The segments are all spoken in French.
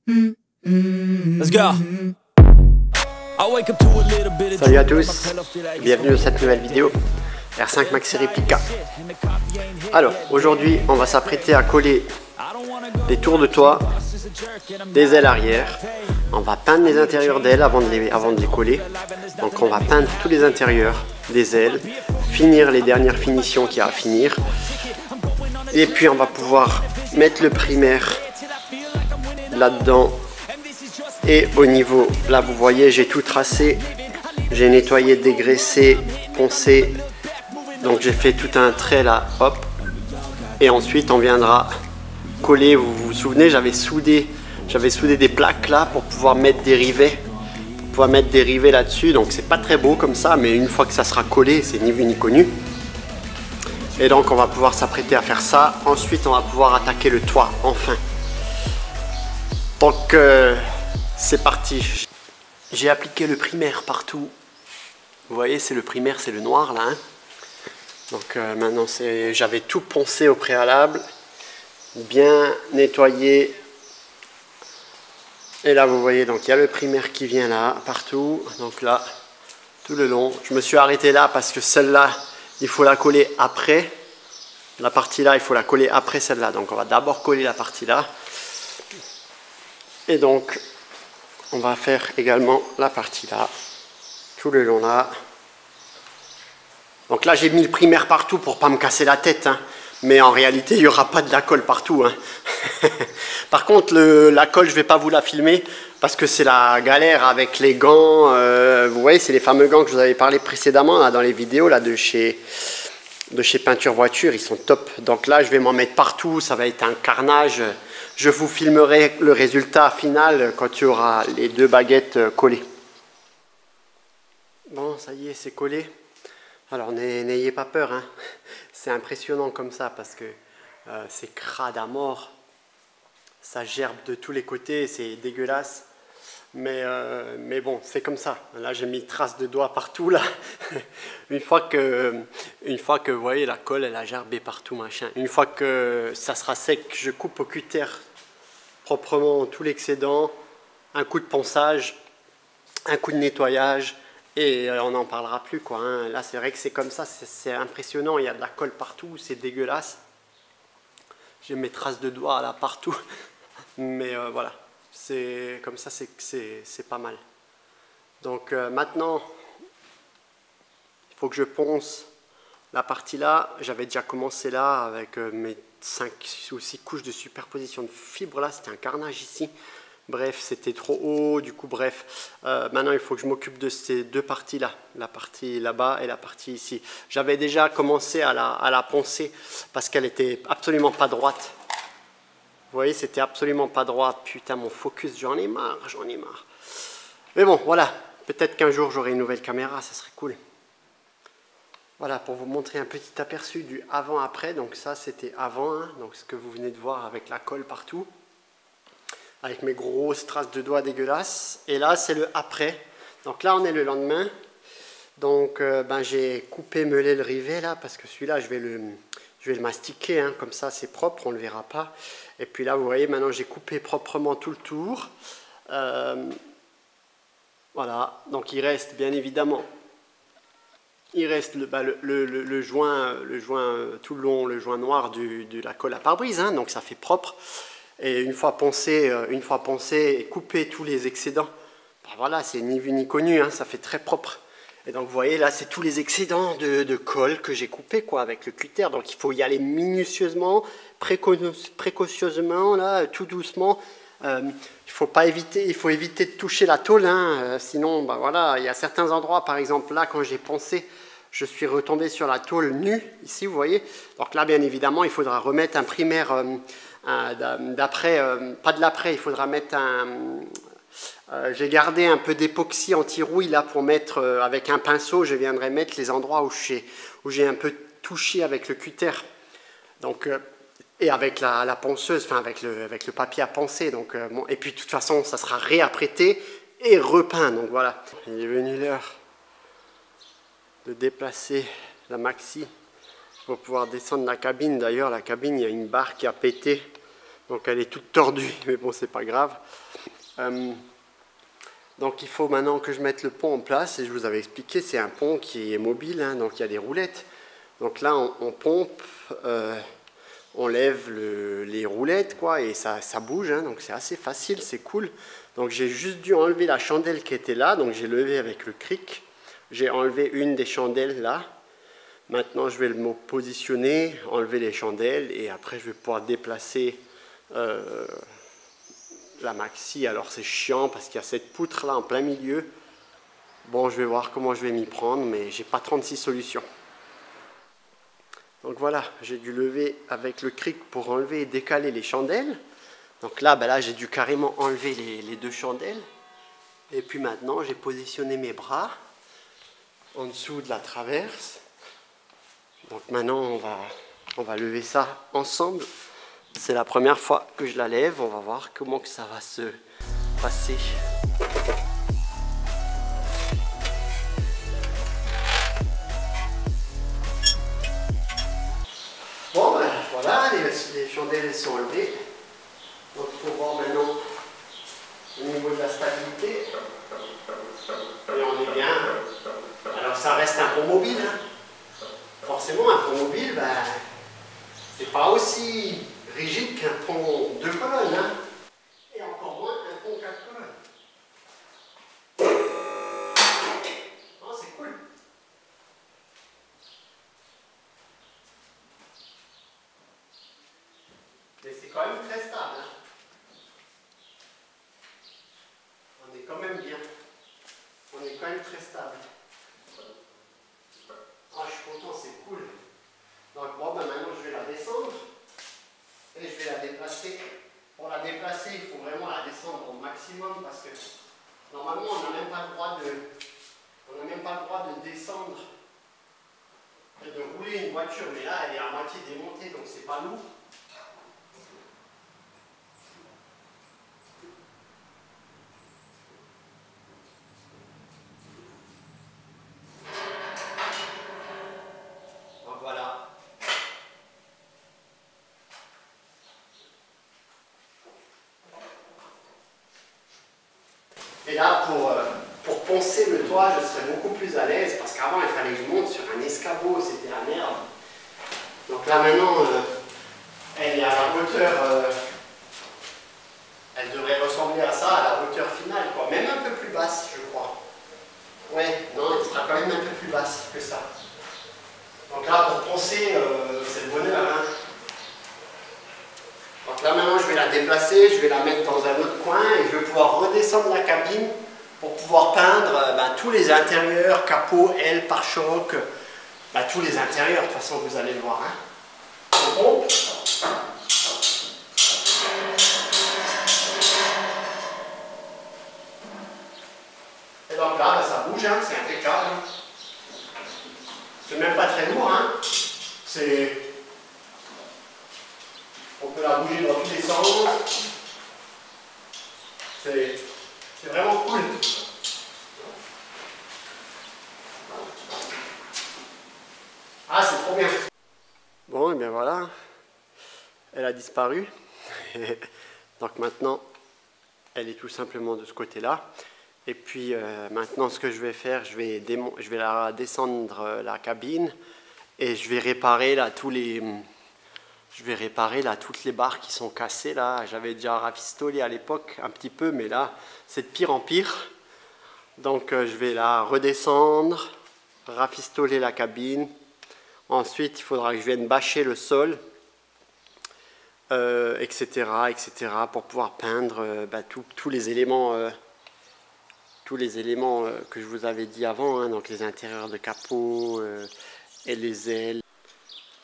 Let's go. Salut à tous, bienvenue dans cette nouvelle vidéo R5 Maxi Replica. Alors aujourd'hui on va s'apprêter à coller des tours de toit, des ailes arrière. On va peindre les intérieurs d'ailes avant de les coller. Donc on va peindre tous les intérieurs des ailes, finir les dernières finitions qu'il y a à finir. Et puis on va pouvoir mettre le primaire là-dedans. Et au niveau, là vous voyez, j'ai tout tracé, j'ai nettoyé, dégraissé, poncé. Donc j'ai fait tout un trait là, hop. Et ensuite on viendra coller, vous vous souvenez, j'avais soudé des plaques là pour pouvoir mettre des rivets. Là-dessus, donc c'est pas très beau comme ça, mais une fois que ça sera collé, c'est ni vu ni connu. Et donc on va pouvoir s'apprêter à faire ça. Ensuite on va pouvoir attaquer le toit, enfin. Donc c'est parti. J'ai appliqué le primaire partout. Vous voyez, c'est le primaire, c'est le noir là. Hein. Donc maintenant, j'avais tout poncé au préalable. Bien nettoyé. Et là, vous voyez, donc il y a le primaire qui vient là, partout. Donc là, tout le long. Je me suis arrêté là parce que celle-là, il faut la coller après. La partie là, il faut la coller après celle-là. Donc on va d'abord coller la partie là. Et donc, on va faire également la partie là, tout le long là. Donc là, j'ai mis le primaire partout pour pas me casser la tête. Hein. Mais en réalité, il n'y aura pas de la colle partout. Hein. Par contre, la colle, je ne vais pas vous la filmer parce que c'est la galère avec les gants. Vous voyez, c'est les fameux gants que je vous avais parlé précédemment là, dans les vidéos là, de chez Peinture Voiture. Ils sont top. Donc là, je vais m'en mettre partout. Ça va être un carnage. Je vous filmerai le résultat final quand il y aura les deux baguettes collées. Bon, ça y est, c'est collé. Alors, n'ayez pas peur. Hein. C'est impressionnant comme ça parce que c'est crade à mort. Ça gerbe de tous les côtés, c'est dégueulasse. Mais bon, c'est comme ça. Là, j'ai mis traces de doigts partout. Là. Une fois que, vous voyez, la colle, elle a gerbé partout, machin. Une fois que ça sera sec, je coupe au cutter proprement tout l'excédent, un coup de ponçage, un coup de nettoyage, et on n'en parlera plus, quoi. Hein. Là, c'est vrai que c'est comme ça, c'est impressionnant. Il y a de la colle partout, c'est dégueulasse. J'ai mes traces de doigts là partout. Mais voilà, c'est comme ça, c'est pas mal. Donc maintenant, il faut que je ponce la partie là. J'avais déjà commencé là avec mes 5 ou 6 couches de superposition de fibres là. C'était un carnage ici. Bref, c'était trop haut. Du coup, bref, maintenant il faut que je m'occupe de ces deux parties là. La partie là-bas et la partie ici. J'avais déjà commencé à la poncer parce qu'elle était absolument pas droite. Vous voyez, c'était absolument pas droit. Putain, mon focus, j'en ai marre. Mais bon, voilà. Peut-être qu'un jour, j'aurai une nouvelle caméra, ça serait cool. Voilà, pour vous montrer un petit aperçu du avant-après. Donc ça, c'était avant. Hein, donc ce que vous venez de voir avec la colle partout. Avec mes grosses traces de doigts dégueulasses. Et là, c'est le après. Donc là, on est le lendemain. Donc, j'ai coupé, meulé le rivet là. Parce que celui-là, je vais le mastiquer. Hein, comme ça, c'est propre, on ne le verra pas. Et puis là, vous voyez, maintenant j'ai coupé proprement tout le tour. Voilà, donc il reste bien évidemment, il reste le joint tout le long, le joint noir de la colle à pare-brise, hein, donc ça fait propre. Et une fois poncé et coupé tous les excédents, voilà, c'est ni vu ni connu, hein, ça fait très propre. Et donc vous voyez là, c'est tous les excédents de colle que j'ai coupé quoi avec le cutter. Donc il faut y aller minutieusement, précautionneusement là, tout doucement. Il faut éviter de toucher la tôle, hein, sinon voilà, il y a certains endroits, par exemple là quand j'ai poncé, je suis retombé sur la tôle nue ici, vous voyez. Donc là bien évidemment, il faudra remettre un primaire d'après, pas de l'après, il faudra mettre un j'ai gardé un peu d'époxy anti-rouille là pour mettre avec un pinceau, je viendrai mettre les endroits où j'ai un peu touché avec le cutter. Donc, et avec la ponceuse, enfin avec le papier à poncer. Donc, bon, et puis de toute façon, ça sera réapprêté et repeint. Donc voilà. Il est venu l'heure de déplacer la maxi pour pouvoir descendre la cabine. D'ailleurs, la cabine, il y a une barre qui a pété. Donc elle est toute tordue, mais bon, c'est pas grave. Donc il faut maintenant que je mette le pont en place, et je vous avais expliqué, c'est un pont qui est mobile, hein, donc il y a des roulettes. Donc là, on pompe, on lève les roulettes, quoi, et ça bouge, hein, donc c'est assez facile, c'est cool. Donc j'ai juste dû enlever la chandelle qui était là, donc j'ai levé avec le cric. J'ai enlevé une des chandelles là. Maintenant, je vais le positionner, enlever les chandelles, et après je vais pouvoir déplacer la maxi. Alors c'est chiant parce qu'il y a cette poutre là en plein milieu. Bon, je vais voir comment je vais m'y prendre, mais j'ai pas 36 solutions. Donc voilà, j'ai dû lever avec le cric pour enlever et décaler les chandelles. Donc là, là j'ai dû carrément enlever les deux chandelles. Et puis maintenant, j'ai positionné mes bras en dessous de la traverse. Donc maintenant, on va lever ça ensemble. C'est la première fois que je la lève. On va voir comment que ça va se passer. Bon, ben voilà, les chandelles sont enlevées. Donc il faut voir maintenant au niveau de la stabilité. Et on est bien. Alors ça reste un pont mobile. Hein. Forcément, un pont mobile, ben, c'est pas aussi rigide qu'un pont 2 colonnes. Hein. Et encore moins un pont 4 colonnes. Non, c'est cool. Mais c'est quand même très stable. Hein. On est quand même bien. On est quand même très stable. Ah, je suis content, c'est cool. Donc bon, ben maintenant je vais la descendre et je vais la déplacer. Pour la déplacer, il faut vraiment la descendre au maximum parce que normalement on n'a même pas le droit de descendre et de rouler une voiture, mais là elle est à moitié démontée, donc c'est pas lourd. Et là, pour poncer le toit, je serais beaucoup plus à l'aise, parce qu'avant, il fallait que je monte sur un escabeau, c'était la merde. Donc là, maintenant, elle est à la hauteur, elle devrait ressembler à ça, à la hauteur finale, quoi. Même un peu plus basse, je crois. Ouais, non, elle sera quand même un peu plus basse que ça. Donc là, pour poncer, c'est le bonheur, hein. Donc là maintenant je vais la déplacer, je vais la mettre dans un autre coin et je vais pouvoir redescendre la cabine pour pouvoir peindre tous les intérieurs, capot, ailes, pare-choc, tous les intérieurs, de toute façon vous allez le voir. Hein. On pompe. Et donc là, ça bouge, hein, c'est impeccable. C'est même pas très lourd, hein. On peut la bouger dans tous les sens. C'est vraiment cool. Ah, c'est trop bien. Bon, et bien voilà. Elle a disparu. Donc maintenant, elle est tout simplement de ce côté-là. Et puis maintenant, ce que je vais faire, je vais la descendre la cabine et je vais réparer là toutes les barres qui sont cassées là. J'avais déjà rafistolé à l'époque un petit peu, mais là c'est de pire en pire. Donc je vais la redescendre, rafistoler la cabine. Ensuite il faudra que je vienne bâcher le sol, etc., pour pouvoir peindre tous les éléments que je vous avais dit avant, hein, donc les intérieurs de capot et les ailes.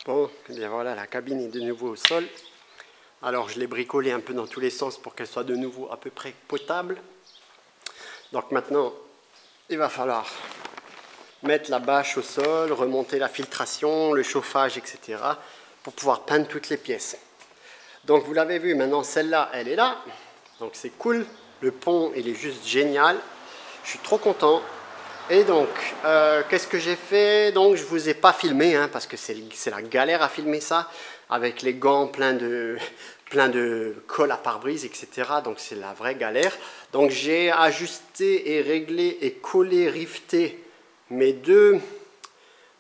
Bon, et bien voilà, la cabine est de nouveau au sol. Alors je l'ai bricolée un peu dans tous les sens pour qu'elle soit de nouveau à peu près potable. Donc maintenant, il va falloir mettre la bâche au sol, remonter la filtration, le chauffage, etc. pour pouvoir peindre toutes les pièces. Donc vous l'avez vu, maintenant celle-là, elle est là. Donc c'est cool, le pont il est juste génial. Je suis trop content. Et donc, qu'est-ce que j'ai fait? Donc, je ne vous ai pas filmé, hein, parce que c'est la galère à filmer ça, avec les gants pleins de plein de colle à pare-brise, etc. Donc c'est la vraie galère. Donc j'ai ajusté et réglé et collé, rifté mes deux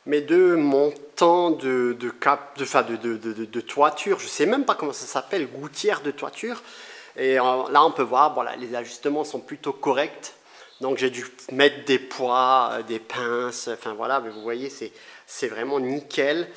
montants de toiture. Je ne sais même pas comment ça s'appelle, gouttière de toiture. Et là on peut voir, voilà, les ajustements sont plutôt corrects. Donc j'ai dû mettre des poids, des pinces, enfin voilà, mais vous voyez, c'est vraiment nickel.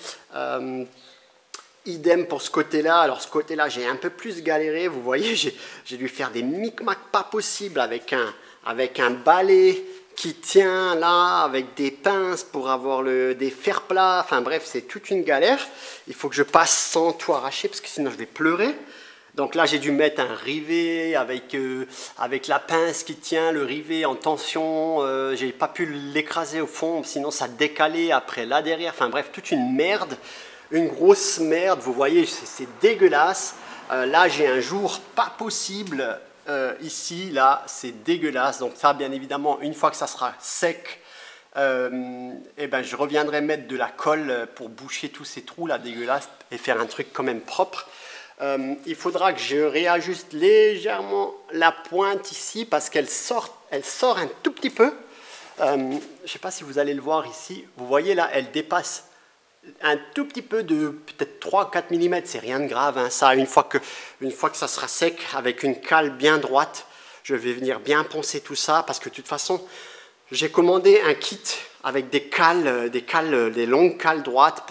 Idem pour ce côté-là. Alors ce côté-là, j'ai un peu plus galéré. Vous voyez, j'ai dû faire des micmacs pas possibles avec un balai qui tient là, avec des pinces pour avoir des fers plats. Enfin bref, c'est toute une galère. Il faut que je passe sans tout arracher parce que sinon je vais pleurer. Donc là, j'ai dû mettre un rivet avec la pince qui tient le rivet en tension. J'ai pas pu l'écraser au fond, sinon ça décalait après là derrière. Enfin bref, toute une merde. Une grosse merde, vous voyez, c'est dégueulasse. Là, j'ai un jour pas possible. Ici, là, c'est dégueulasse. Donc ça, bien évidemment, une fois que ça sera sec, eh ben, je reviendrai mettre de la colle pour boucher tous ces trous là dégueulasses et faire un truc quand même propre. Il faudra que je réajuste légèrement la pointe ici parce qu'elle sort un tout petit peu. Je ne sais pas si vous allez le voir ici. Vous voyez là, elle dépasse un tout petit peu de peut-être 3-4 mm, c'est rien de grave, hein. Ça, une fois que ça sera sec, avec une cale bien droite, je vais venir bien poncer tout ça, parce que de toute façon, j'ai commandé un kit avec des longues cales droites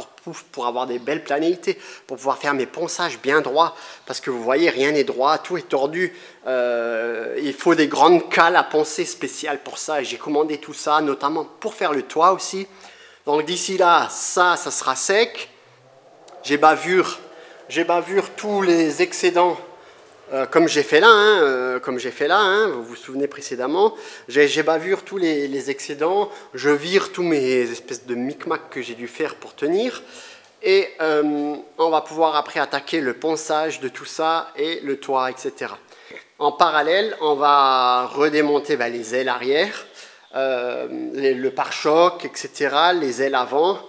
pour avoir des belles planéités, pour pouvoir faire mes ponçages bien droits, parce que vous voyez, rien n'est droit, tout est tordu. Il faut des grandes cales à poncer spéciales pour ça, et j'ai commandé tout ça, notamment pour faire le toit aussi. Donc d'ici là, ça sera sec. J'ai bavure tous les excédents comme j'ai fait là, vous vous souvenez précédemment. J'ai bavure tous les excédents. Je vire tous mes espèces de micmacs que j'ai dû faire pour tenir. Et on va pouvoir après attaquer le ponçage de tout ça et le toit, etc. En parallèle, on va redémonter les ailes arrière. Le pare-choc, etc., les ailes avant,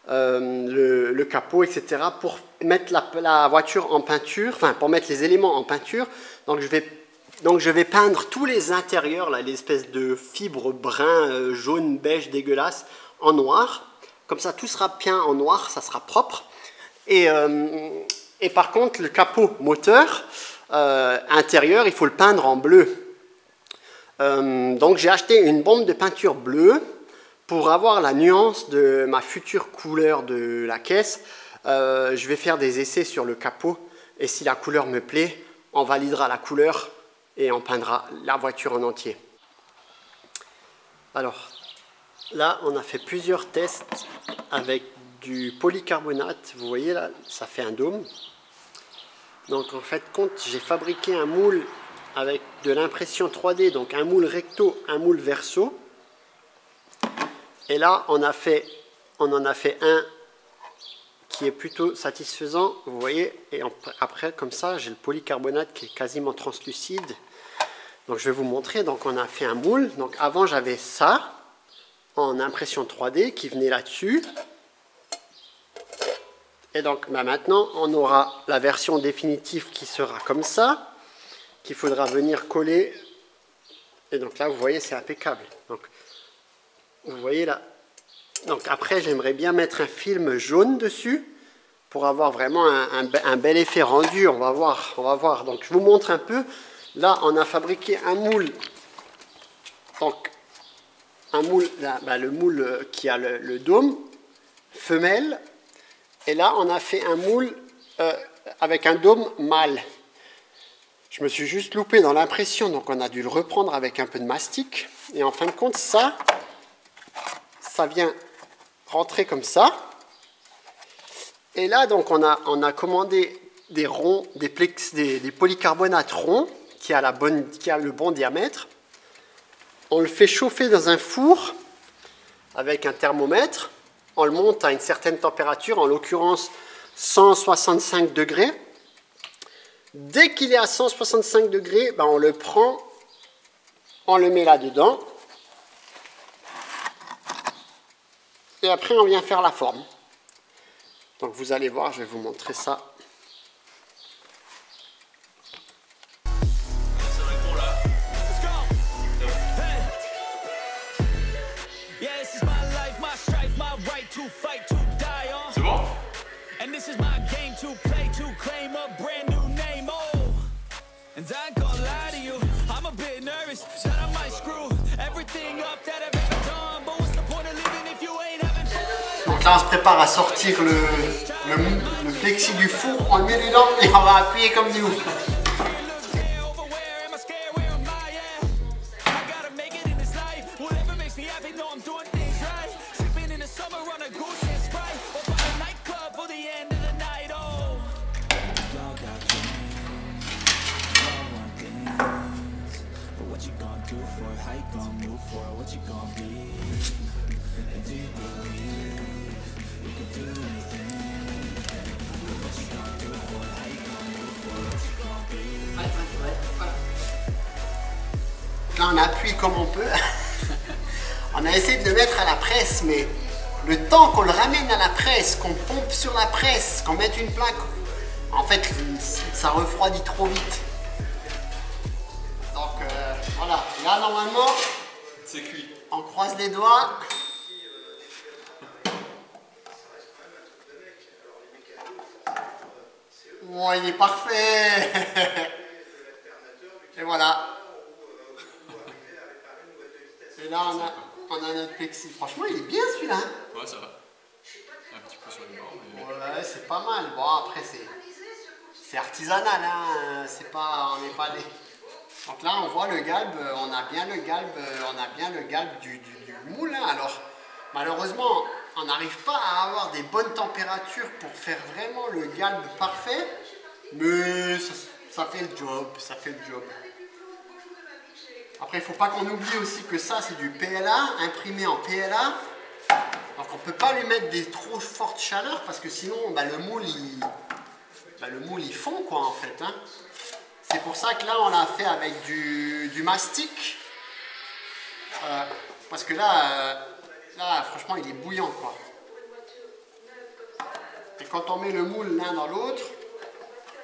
le capot, etc., pour mettre la voiture en peinture, enfin pour mettre les éléments en peinture. Donc je vais peindre tous les intérieurs, là, l'espèce de fibre brun, jaune, beige, dégueulasse, en noir. Comme ça, tout sera peint en noir, ça sera propre. Et par contre, le capot moteur intérieur, il faut le peindre en bleu. Donc j'ai acheté une bombe de peinture bleue pour avoir la nuance de ma future couleur de la caisse. Je vais faire des essais sur le capot et si la couleur me plaît, on validera la couleur et on peindra la voiture en entier. Alors là, on a fait plusieurs tests avec du polycarbonate. Vous voyez là, ça fait un dôme. Donc en fait, j'ai fabriqué un moule avec de l'impression 3D, donc un moule recto, un moule verso. Et là, on en a fait un qui est plutôt satisfaisant, vous voyez. Et après, comme ça, j'ai le polycarbonate qui est quasiment translucide. Donc je vais vous montrer. Donc on a fait un moule. Donc avant, j'avais ça en impression 3D qui venait là-dessus. Et donc maintenant, on aura la version définitive qui sera comme ça, qu'il faudra venir coller. Et donc là, vous voyez, c'est impeccable. Donc, vous voyez là. Donc après, j'aimerais bien mettre un film jaune dessus pour avoir vraiment un bel effet rendu. On va voir. Donc je vous montre un peu. Là, on a fabriqué un moule. Donc, un moule, là, le moule qui a le dôme, femelle. Et là, on a fait un moule avec un dôme mâle. Je me suis juste loupé dans l'impression, donc on a dû le reprendre avec un peu de mastic. Et en fin de compte, ça vient rentrer comme ça. Et là, donc, on a commandé des ronds, des polycarbonates ronds qui a le bon diamètre. On le fait chauffer dans un four avec un thermomètre. On le monte à une certaine température, en l'occurrence 165 degrés. Dès qu'il est à 165 degrés, on le prend, on le met là-dedans. Et après, on vient faire la forme. Donc vous allez voir, je vais vous montrer ça. Donc là, on se prépare à sortir le plexi du four, on le met dedans et on va appuyer comme des ouf. Là, on appuie comme on peut. On a essayé de le mettre à la presse, mais le temps qu'on le ramène à la presse, qu'on pompe sur la presse, qu'on mette une plaque, en fait, ça refroidit trop vite. Donc voilà, là normalement, c'est cuit. On croise les doigts. Oh, il est parfait. Et voilà. Et là, on a notre plexi. Franchement, il est bien celui-là. Hein. Ouais, ça va. Un petit peu sur le bord. Mais... Ouais, c'est pas mal. Bon, après, c'est artisanal. Hein. C'est pas, on n'est pas des... Donc là, on voit le galbe. On a bien le galbe du moule. Hein. Alors, malheureusement, on n'arrive pas à avoir des bonnes températures pour faire vraiment le galbe parfait. Mais ça fait le job. Ça fait le job. Après, il ne faut pas qu'on oublie aussi que ça, c'est du PLA, imprimé en PLA. Donc, on ne peut pas lui mettre des trop fortes chaleurs parce que sinon, le moule, il fond, quoi, en fait. Hein. C'est pour ça que là, on l'a fait avec du mastic. Parce que là, franchement, il est bouillant, quoi. Et quand on met le moule l'un dans l'autre,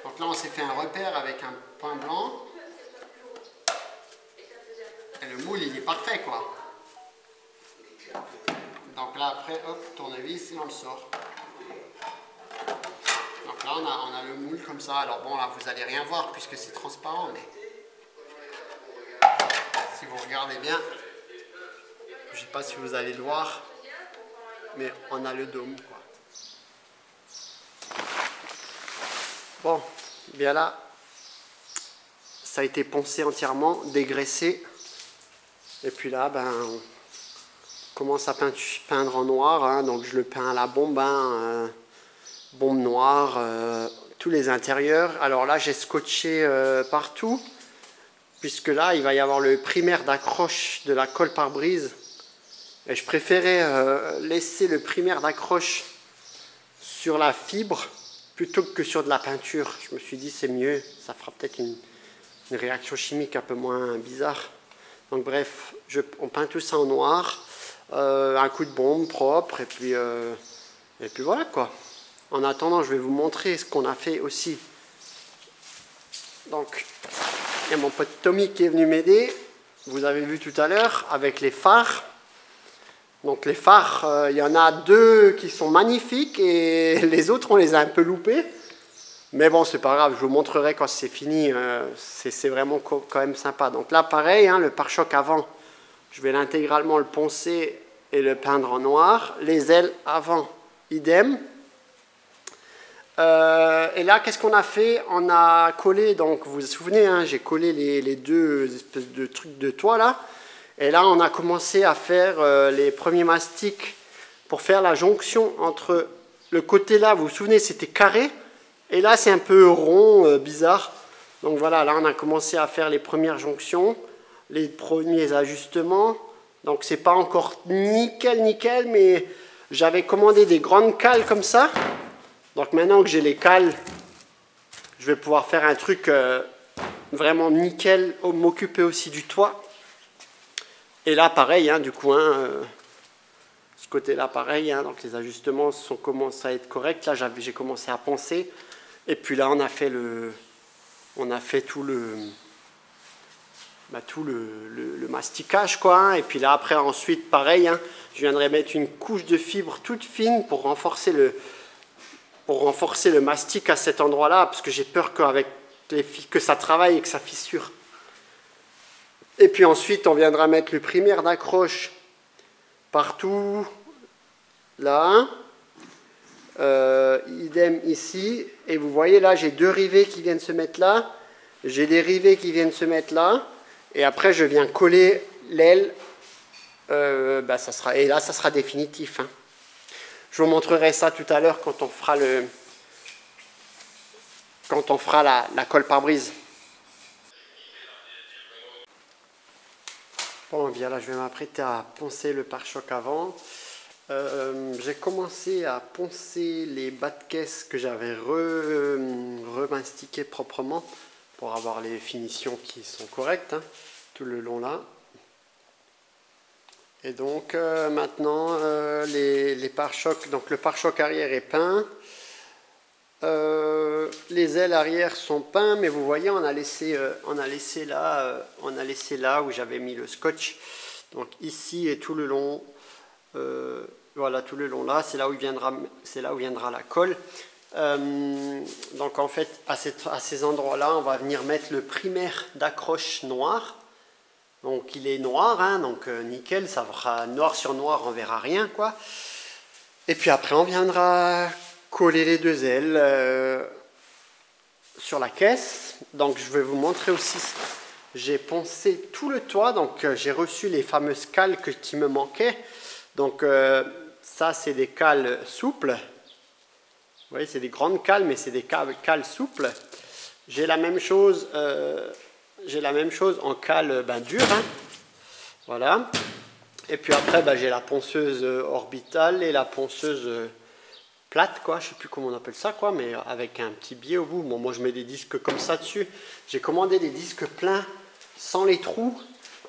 donc là, on s'est fait un repère avec un point blanc. Et le moule, il est parfait, quoi. Donc là, après, hop, tournevis, et on le sort. Donc là, on a le moule comme ça. Alors bon, là, vous n'allez rien voir puisque c'est transparent, mais si vous regardez bien, je ne sais pas si vous allez le voir, mais on a le dôme, quoi. Bon, bien là, ça a été poncé entièrement, dégraissé. Et puis là, on commence à peindre en noir, hein, donc je le peins à la bombe, hein, bombe noire, tous les intérieurs. Alors là, j'ai scotché partout, puisque là, il va y avoir le primaire d'accroche de la colle pare-brise. Et je préférais laisser le primaire d'accroche sur la fibre, plutôt que sur de la peinture. Je me suis dit, c'est mieux, ça fera peut-être une réaction chimique un peu moins bizarre. Donc bref, on peint tout ça en noir, un coup de bombe propre, et puis voilà, quoi. En attendant, je vais vous montrer ce qu'on a fait aussi. Donc, il y a mon pote Tommy qui est venu m'aider, vous avez vu tout à l'heure, avec les phares. Donc les phares, il y en a 2 qui sont magnifiques, et les autres, on les a un peu loupés. Mais bon, c'est pas grave, je vous montrerai quand c'est fini, c'est vraiment quand même sympa. Donc là, pareil, hein, le pare-choc avant, je vais l'intégralement le poncer et le peindre en noir. Les ailes avant, idem. Et là, qu'est-ce qu'on a fait? On a collé, donc vous vous souvenez, hein, j'ai collé les 2 espèces de trucs de toit là. Et là, on a commencé à faire les premiers mastiques pour faire la jonction entre le côté là, vous vous souvenez, c'était carré. Et là, c'est un peu rond, bizarre. Donc voilà, là, on a commencé à faire les premières jonctions, les premiers ajustements. Donc, c'est pas encore nickel, mais j'avais commandé des grandes cales comme ça. Donc, maintenant que j'ai les cales, je vais pouvoir faire un truc vraiment nickel, m'occuper aussi du toit. Et là, pareil, hein, du coup, hein, ce côté-là, pareil. Hein, donc, les ajustements commencent à être corrects. Là, j'ai commencé à penser. Et puis là, on a fait tout le masticage, quoi. Hein. Et puis là, après, ensuite, pareil, hein, je viendrai mettre une couche de fibre toute fine pour renforcer le mastic à cet endroit-là, parce que j'ai peur que ça travaille et que ça fissure. Et puis ensuite, on viendra mettre le primaire d'accroche partout, là. Idem ici. Et vous voyez là, j'ai deux rivets qui viennent se mettre là. J'ai des rivets qui viennent se mettre là. Et après, je viens coller l'aile. Et là, ça sera définitif. Hein. Je vous montrerai ça tout à l'heure quand on fera la colle pare-brise. Bon, bien là, je vais m'apprêter à poncer le pare-choc avant. J'ai commencé à poncer les bas de caisse que j'avais remastiqués proprement pour avoir les finitions qui sont correctes, hein, tout le long là. Et donc maintenant les pare-chocs, donc le pare-choc arrière est peint, les ailes arrière sont peints, mais vous voyez on a laissé là où j'avais mis le scotch, donc ici et tout le long, voilà, tout le long là, c'est là où viendra la colle. Donc en fait à ces endroits là on va venir mettre le primaire d'accroche noir. Donc il est noir, hein, donc nickel, ça fera noir sur noir, on verra rien quoi. Et puis après on viendra coller les deux ailes sur la caisse. Donc je vais vous montrer aussi, j'ai poncé tout le toit, donc j'ai reçu les fameuses cales qui me manquaient. Donc ça c'est des cales souples. Vous voyez, c'est des grandes cales, mais c'est des cales souples. J'ai la même chose. En cale dure, hein. Voilà. Et puis après, j'ai la ponceuse orbitale et la ponceuse plate, quoi. Je sais plus comment on appelle ça, quoi, mais avec un petit biais au bout. Bon, moi, je mets des disques comme ça dessus. J'ai commandé des disques pleins, sans les trous.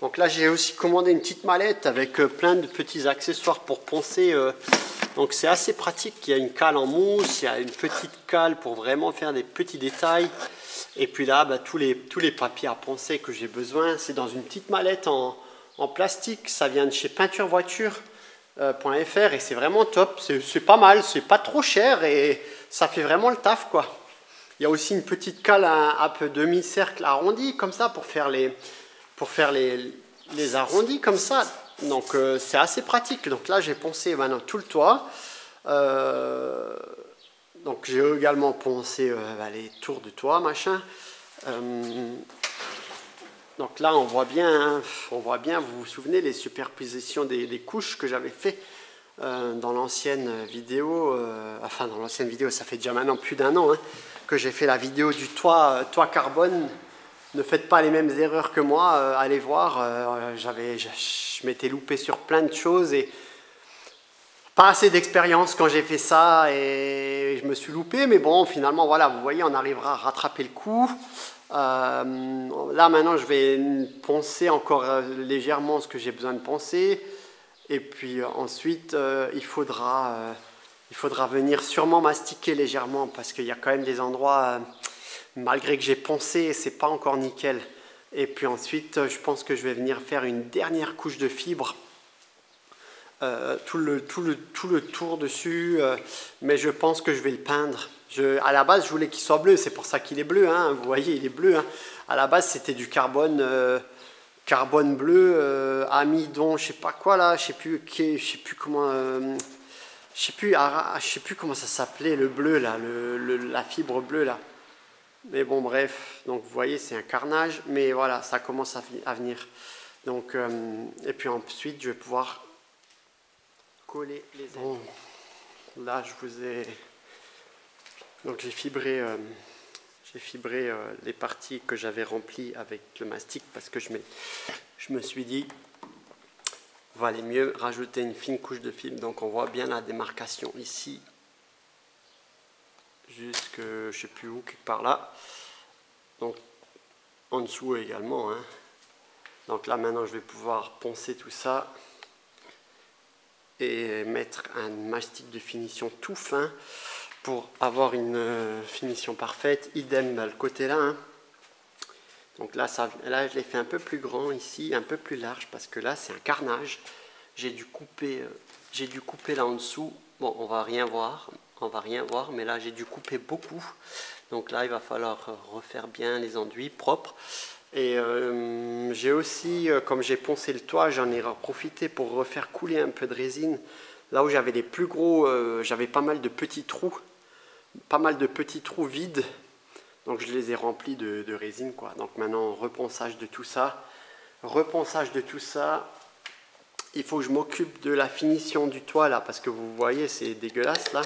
Donc là, j'ai aussi commandé une petite mallette avec plein de petits accessoires pour poncer. Donc c'est assez pratique. Il y a une cale en mousse, il y a une petite cale pour vraiment faire des petits détails. Et puis là, tous les papiers à poncer que j'ai besoin, c'est dans une petite mallette en plastique. Ça vient de chez peinturevoiture.fr et c'est vraiment top. C'est pas mal, c'est pas trop cher et ça fait vraiment le taf, quoi. Il y a aussi une petite cale à peu demi-cercle arrondi comme ça pour faire les arrondis comme ça. Donc c'est assez pratique. Donc là, j'ai poncé maintenant tout le toit. Donc j'ai également poncé les tours de toit, machin. Donc là on voit bien, vous vous souvenez, les superpositions des couches que j'avais fait dans l'ancienne vidéo. Enfin dans l'ancienne vidéo, ça fait déjà maintenant plus d'un an, hein, que j'ai fait la vidéo du toit carbone. Ne faites pas les mêmes erreurs que moi, allez voir, je m'étais loupé sur plein de choses et pas assez d'expérience quand j'ai fait ça et je me suis loupé, mais bon, finalement, voilà, vous voyez, on arrivera à rattraper le coup. Là, maintenant, je vais poncer encore légèrement ce que j'ai besoin de poncer. Et puis ensuite, il faudra venir sûrement mastiquer légèrement parce qu'il y a quand même des endroits, malgré que j'ai poncé, c'est pas encore nickel. Et puis ensuite, je pense que je vais venir faire une dernière couche de fibre. Tout le tour dessus, mais je pense que je vais le peindre. À la base, je voulais qu'il soit bleu, c'est pour ça qu'il est bleu, hein, vous voyez, il est bleu. Hein. À la base, c'était du carbone bleu, amidon, je sais pas quoi là, je sais plus comment ça s'appelait, le bleu là, la fibre bleue là. Mais bon, bref, donc vous voyez, c'est un carnage, mais voilà, ça commence à venir. Donc, et puis ensuite, je vais pouvoir coller les ailes. Bon, là je vous ai donc j'ai fibré les parties que j'avais remplies avec le mastic parce que je me suis dit valait mieux rajouter une fine couche de film. Donc on voit bien la démarcation ici jusque je sais plus où, quelque part là, donc en dessous également, hein. Donc là maintenant je vais pouvoir poncer tout ça et mettre un mastic de finition tout fin pour avoir une finition parfaite. Idem le côté là, hein. Donc là, là je l'ai fait un peu plus grand ici, un peu plus large parce que là c'est un carnage. J'ai dû couper là en dessous. Bon, on va rien voir, mais là j'ai dû couper beaucoup. Donc là il va falloir refaire bien les enduits propres. Et J'ai aussi, comme j'ai poncé le toit, j'en ai profité pour refaire couler un peu de résine. Là où j'avais les plus gros, j'avais pas mal de petits trous vides. Donc je les ai remplis de résine, quoi. Donc maintenant, reponçage de tout ça. Il faut que je m'occupe de la finition du toit là, parce que vous voyez, c'est dégueulasse là.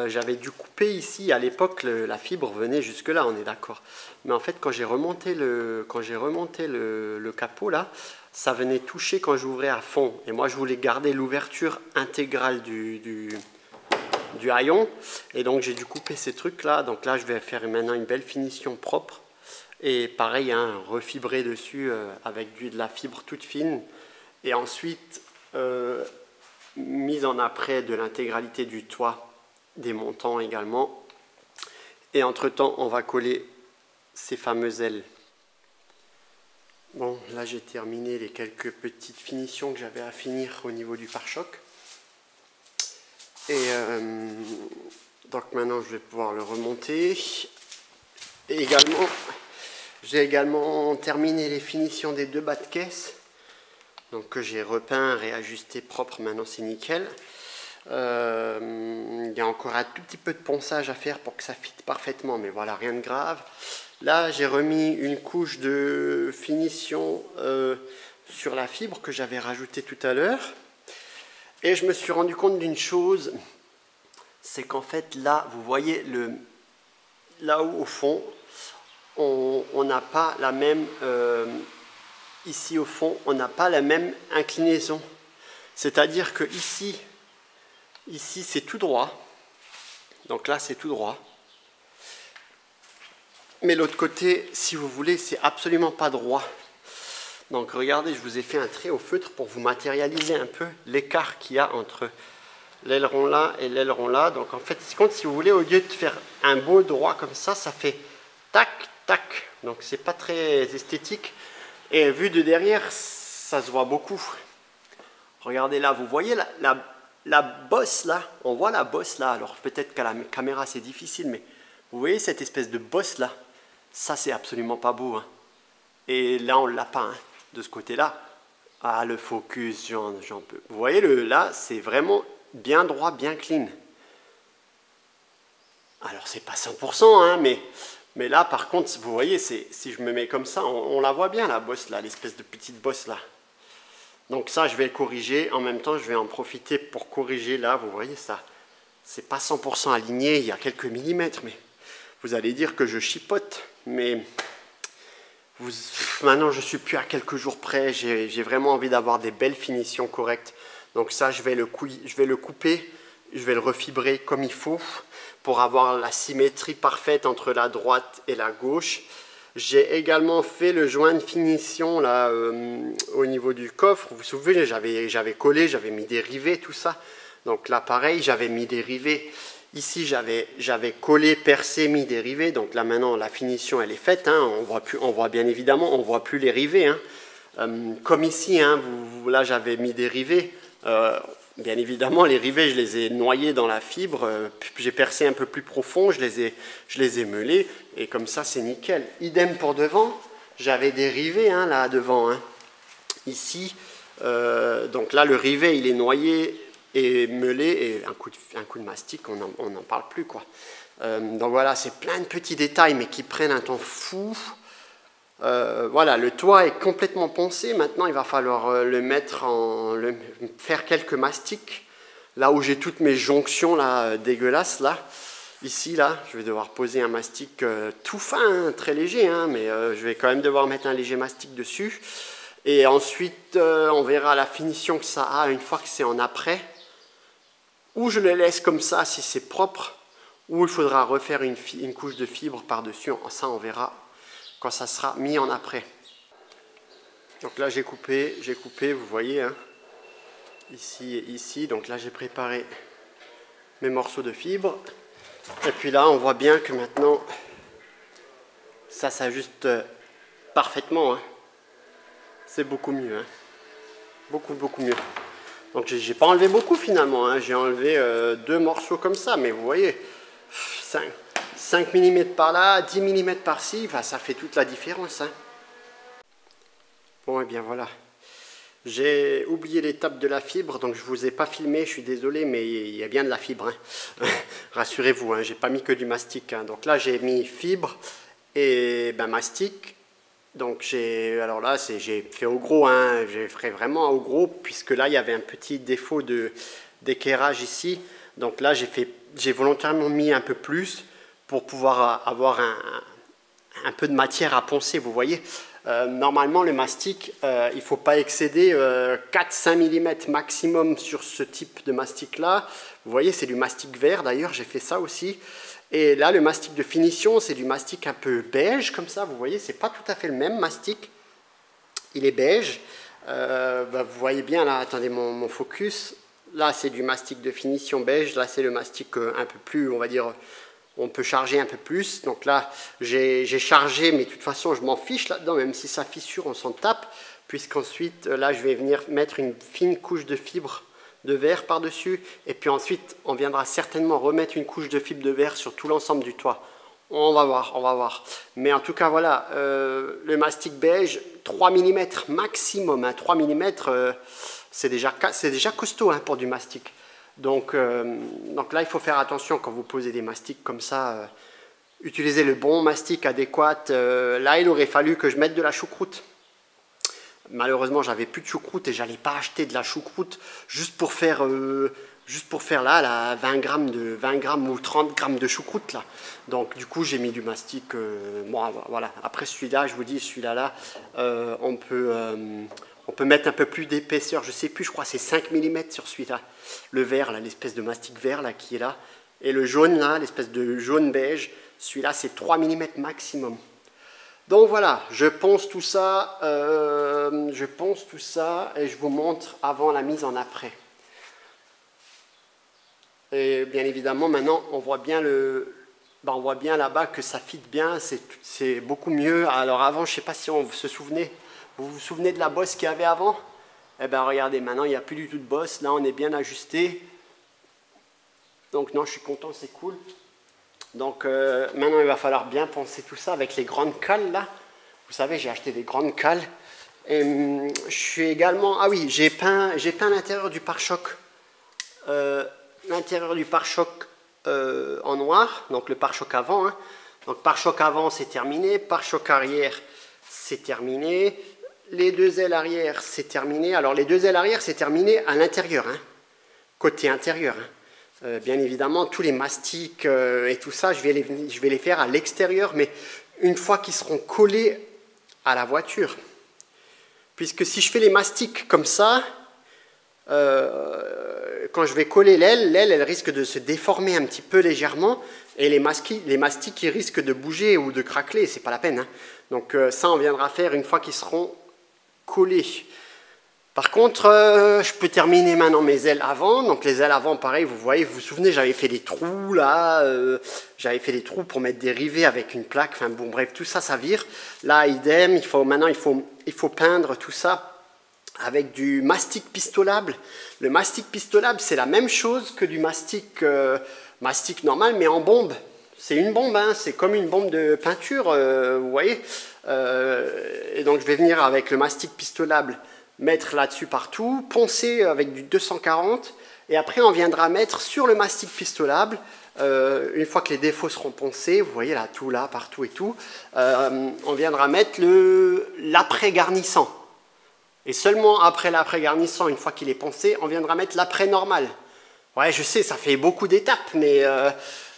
J'avais dû couper ici, à l'époque la fibre venait jusque là, on est d'accord. Mais en fait quand j'ai remonté le capot là, ça venait toucher quand j'ouvrais à fond. Et moi je voulais garder l'ouverture intégrale du haillon. Et donc j'ai dû couper ces trucs là. Donc là je vais faire maintenant une belle finition propre. Et pareil, hein, refibrer dessus avec de la fibre toute fine. Et ensuite, mise en après de l'intégralité du toit, des montants également. Et entre-temps, on va coller ces fameuses ailes. Bon, là j'ai terminé les quelques petites finitions que j'avais à finir au niveau du pare-choc. Et donc maintenant, je vais pouvoir le remonter. Et également, j'ai également terminé les finitions des deux bas de caisse. Donc que j'ai repeint, réajusté propre, maintenant c'est nickel. Il y a encore un tout petit peu de ponçage à faire pour que ça fitte parfaitement, mais voilà, rien de grave. Là j'ai remis une couche de finition sur la fibre que j'avais rajoutée tout à l'heure. Et je me suis rendu compte d'une chose, c'est qu'en fait là, vous voyez, là-haut au fond, on n'a pas la même... ici au fond, on n'a pas la même inclinaison. C'est-à-dire que ici c'est tout droit. Donc là, c'est tout droit. Mais l'autre côté, si vous voulez, c'est absolument pas droit. Donc regardez, je vous ai fait un trait au feutre pour vous matérialiser un peu l'écart qu'il y a entre l'aileron là et l'aileron là. Donc en fait, si vous voulez, au lieu de faire un beau droit comme ça fait tac, tac. Donc c'est pas très esthétique. Et vu de derrière, ça se voit beaucoup. Regardez là, vous voyez la bosse là, on voit la bosse là. Alors peut-être qu'à la caméra c'est difficile, mais vous voyez cette espèce de bosse là, ça c'est absolument pas beau. Hein. Et là on l'a pas, hein. De ce côté-là. Ah, le focus, j'en peux. Vous voyez là, c'est vraiment bien droit, bien clean. Alors c'est pas 100%, hein, mais là, par contre, vous voyez, si je me mets comme ça, on la voit bien, la bosse, là, l'espèce de petite bosse, là. Donc ça, je vais le corriger. En même temps, je vais en profiter pour corriger, là, vous voyez, ça, c'est pas 100% aligné, il y a quelques millimètres, mais vous allez dire que je chipote, mais maintenant, je suis plus à quelques jours près, j'ai vraiment envie d'avoir des belles finitions correctes. Donc ça, je vais le couper, je vais le refibrer comme il faut, pour avoir la symétrie parfaite entre la droite et la gauche. J'ai également fait le joint de finition là au niveau du coffre. Vous vous souvenez, j'avais collé, j'avais mis des rivets, tout ça. Donc là pareil, j'avais mis des rivets. Ici j'avais collé, percé, mis des rivets. Donc là maintenant la finition elle est faite. Hein. On voit bien évidemment, on voit plus les rivets. Hein. Comme ici, hein, là j'avais mis des rivets. Bien évidemment, les rivets, je les ai noyés dans la fibre, j'ai percé un peu plus profond, je les ai meulés, et comme ça, c'est nickel. Idem pour devant, j'avais des rivets hein, là devant. Hein. Ici, donc là, le rivet, il est noyé et meulé, et un coup de mastic, on n'en parle plus, quoi. Donc voilà, c'est plein de petits détails, mais qui prennent un temps fou. Voilà, le toit est complètement poncé. Maintenant, il va falloir faire quelques mastiques. Là où j'ai toutes mes jonctions là, dégueulasses, là. Ici, là, je vais devoir poser un mastic tout fin, hein, très léger, hein, mais je vais quand même devoir mettre un léger mastic dessus. Et ensuite, on verra la finition que ça a une fois que c'est en après. Ou je le laisse comme ça si c'est propre, ou il faudra refaire une couche de fibre par-dessus. Ça, on verra quand ça sera mis en après. Donc là j'ai coupé, vous voyez, hein, ici et ici. Donc là j'ai préparé mes morceaux de fibre. Et puis là on voit bien que maintenant ça s'ajuste parfaitement. Hein. C'est beaucoup mieux. Hein. Beaucoup mieux. Donc j'ai pas enlevé beaucoup finalement. Hein. J'ai enlevé 2 morceaux comme ça. Mais vous voyez, 5 mm par là, 10 mm par-ci, enfin, ça fait toute la différence. Hein. Bon, et bien voilà. J'ai oublié l'étape de la fibre, donc je ne vous ai pas filmé, je suis désolé, mais il y a bien de la fibre. Hein. Rassurez-vous, hein, j'ai pas mis que du mastic. Hein. Donc là, j'ai mis fibre et mastic. Donc alors là, j'ai fait au gros, hein, j'ai fait vraiment au gros, puisque là, il y avait un petit défaut d'équerrage ici. Donc là, j'ai volontairement mis un peu plus pour pouvoir avoir un peu de matière à poncer, vous voyez. Normalement, le mastic, il ne faut pas excéder 4-5 mm maximum sur ce type de mastic-là. Vous voyez, c'est du mastic vert, d'ailleurs, j'ai fait ça aussi. Et là, le mastic de finition, c'est du mastic un peu beige, comme ça, vous voyez, c'est pas tout à fait le même mastic. Il est beige. Vous voyez bien, là, attendez mon focus. Là, c'est du mastic de finition beige. Là, c'est le mastic un peu plus, on va dire... On peut charger un peu plus. Donc là, j'ai chargé, mais de toute façon, je m'en fiche là-dedans, même si ça fissure, on s'en tape. Puisqu'ensuite, là, je vais venir mettre une fine couche de fibre de verre par-dessus. Et puis ensuite, on viendra certainement remettre une couche de fibre de verre sur tout l'ensemble du toit. On va voir, on va voir. Mais en tout cas, voilà, le mastic beige, 3 mm maximum. Hein, 3 mm, c'est déjà costaud hein, pour du mastic. Donc là, il faut faire attention quand vous posez des mastics comme ça. Utilisez le bon mastic adéquat. Là, il aurait fallu que je mette de la choucroute. Malheureusement, j'avais plus de choucroute et j'allais pas acheter de la choucroute juste pour faire là 20 grammes ou 30 grammes de choucroute là. Donc du coup, j'ai mis du mastic. Bon, voilà. Après celui-là, je vous dis, celui-là, on peut mettre un peu plus d'épaisseur, je sais plus, je crois que c'est 5 mm sur celui-là. Le vert, l'espèce de mastic vert là, qui est là. Et le jaune, là, l'espèce de jaune beige, celui-là, c'est 3 mm maximum. Donc voilà, je ponce tout ça et je vous montre avant la mise en après. Et bien évidemment, maintenant, on voit bien on voit bien là-bas que ça fit bien, c'est beaucoup mieux. Alors avant, je ne sais pas si on se souvenait. Vous vous souvenez de la bosse qu'il y avait avant? Eh bien, regardez, maintenant, il n'y a plus du tout de bosse. Là, on est bien ajusté. Donc, non, je suis content, c'est cool. Donc, maintenant, il va falloir bien poncer tout ça avec les grandes cales, là. Vous savez, j'ai acheté des grandes cales. Et je suis également... Ah oui, j'ai peint l'intérieur du pare-choc. L'intérieur du pare-choc en noir. Donc, le pare-choc avant. Hein. Donc, pare-choc avant, c'est terminé. Pare-choc arrière, c'est terminé. Les deux ailes arrière, c'est terminé. Alors, les deux ailes arrière, c'est terminé à l'intérieur, hein, côté intérieur. Hein. Bien évidemment, tous les mastiques et tout ça, je vais les faire à l'extérieur, mais une fois qu'ils seront collés à la voiture. Puisque si je fais les mastiques comme ça, quand je vais coller l'aile, elle risque de se déformer un petit peu légèrement, et les mastiques ils risquent de bouger ou de craqueler, c'est pas la peine. Hein. Donc ça, on viendra faire une fois qu'ils seront collés. Par contre, je peux terminer maintenant mes ailes avant. Donc les ailes avant, pareil, vous voyez, vous vous souvenez, j'avais fait des trous là, j'avais fait des trous pour mettre des rivets avec une plaque. Enfin bon, bref, tout ça, ça vire. Là, idem. Maintenant, il faut peindre tout ça avec du mastic pistolable. Le mastic pistolable, c'est la même chose que du mastic normal, mais en bombe. C'est une bombe, hein, c'est comme une bombe de peinture, vous voyez. Et donc, je vais venir avec le mastic pistolable, mettre là-dessus partout, poncer avec du 240, et après, on viendra mettre sur le mastic pistolable, une fois que les défauts seront poncés, vous voyez là, tout là, partout et tout, on viendra mettre l'après-garnissant. Et seulement après l'après-garnissant, une fois qu'il est poncé, on viendra mettre l'après normal. Ouais, je sais, ça fait beaucoup d'étapes, mais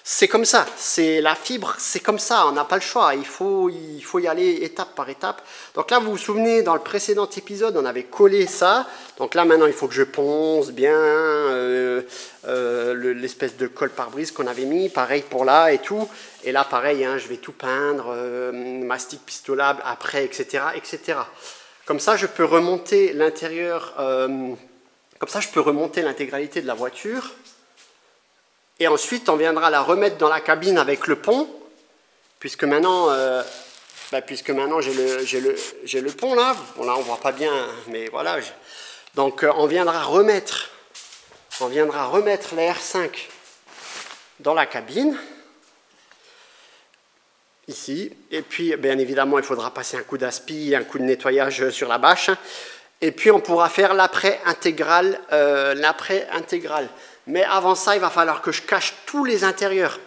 c'est comme ça. C'est la fibre, c'est comme ça, on n'a pas le choix. Il faut y aller étape par étape. Donc là, vous vous souvenez, dans le précédent épisode, on avait collé ça. Donc là, maintenant, il faut que je ponce bien l'espèce de colle pare-brise qu'on avait mis. Pareil pour là et tout. Et là, pareil, hein, je vais tout peindre, mastic pistolable, après, etc., etc. Comme ça, je peux remonter l'intérieur, comme ça, je peux remonter l'intégralité de la voiture. Et ensuite, on viendra la remettre dans la cabine avec le pont, puisque maintenant, j'ai le pont là. Bon, là, on ne voit pas bien, mais voilà. Donc, on viendra remettre la R5 dans la cabine. ici. Et puis, bien évidemment, il faudra passer un coup d'aspi, un coup de nettoyage sur la bâche. Et puis, on pourra faire l'après intégral. Mais avant ça, il va falloir que je cache tous les intérieurs.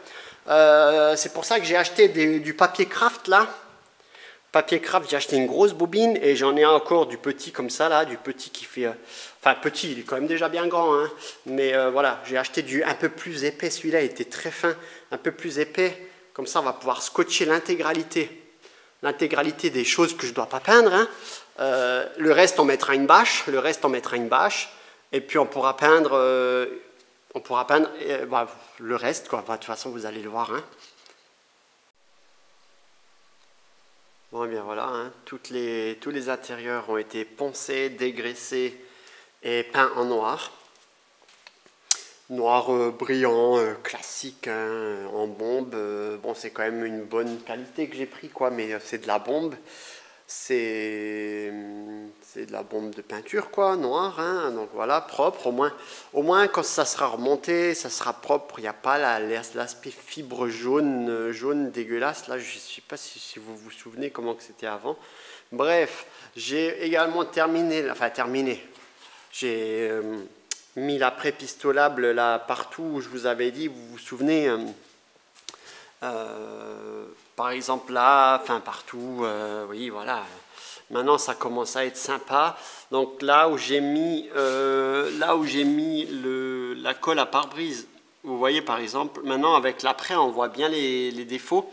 C'est pour ça que j'ai acheté du papier craft, là. Papier craft, j'ai acheté une grosse bobine et j'en ai encore du petit comme ça, là. Du petit qui fait... Enfin, petit, il est quand même déjà bien grand, hein. Mais voilà, j'ai acheté du un peu plus épais. Celui-là, il était très fin, un peu plus épais. Comme ça, on va pouvoir scotcher l'intégralité des choses que je ne dois pas peindre. Hein. Le reste, on mettra une bâche. Et puis, on pourra peindre, le reste, quoi. De toute façon, vous allez le voir. Hein. Bon, et bien voilà, hein. Tous les intérieurs ont été poncés, dégraissés et peints en noir. Noir brillant, classique, hein, en bombe. Bon, c'est quand même une bonne qualité que j'ai pris, quoi, mais c'est de la bombe. C'est de la bombe de peinture, quoi, noir. Hein, donc voilà, propre. Au moins, quand ça sera remonté, ça sera propre. Il n'y a pas l'aspect fibre jaune dégueulasse. Là, je ne sais pas si vous vous souvenez comment que c'était avant. Bref, j'ai également terminé. J'ai... mis l'après-pistolable là partout où je vous avais dit, vous vous souvenez, par exemple là, enfin partout, oui voilà, maintenant ça commence à être sympa. Donc là où j'ai mis, la colle à pare-brise, vous voyez par exemple, maintenant avec l'après on voit bien les défauts.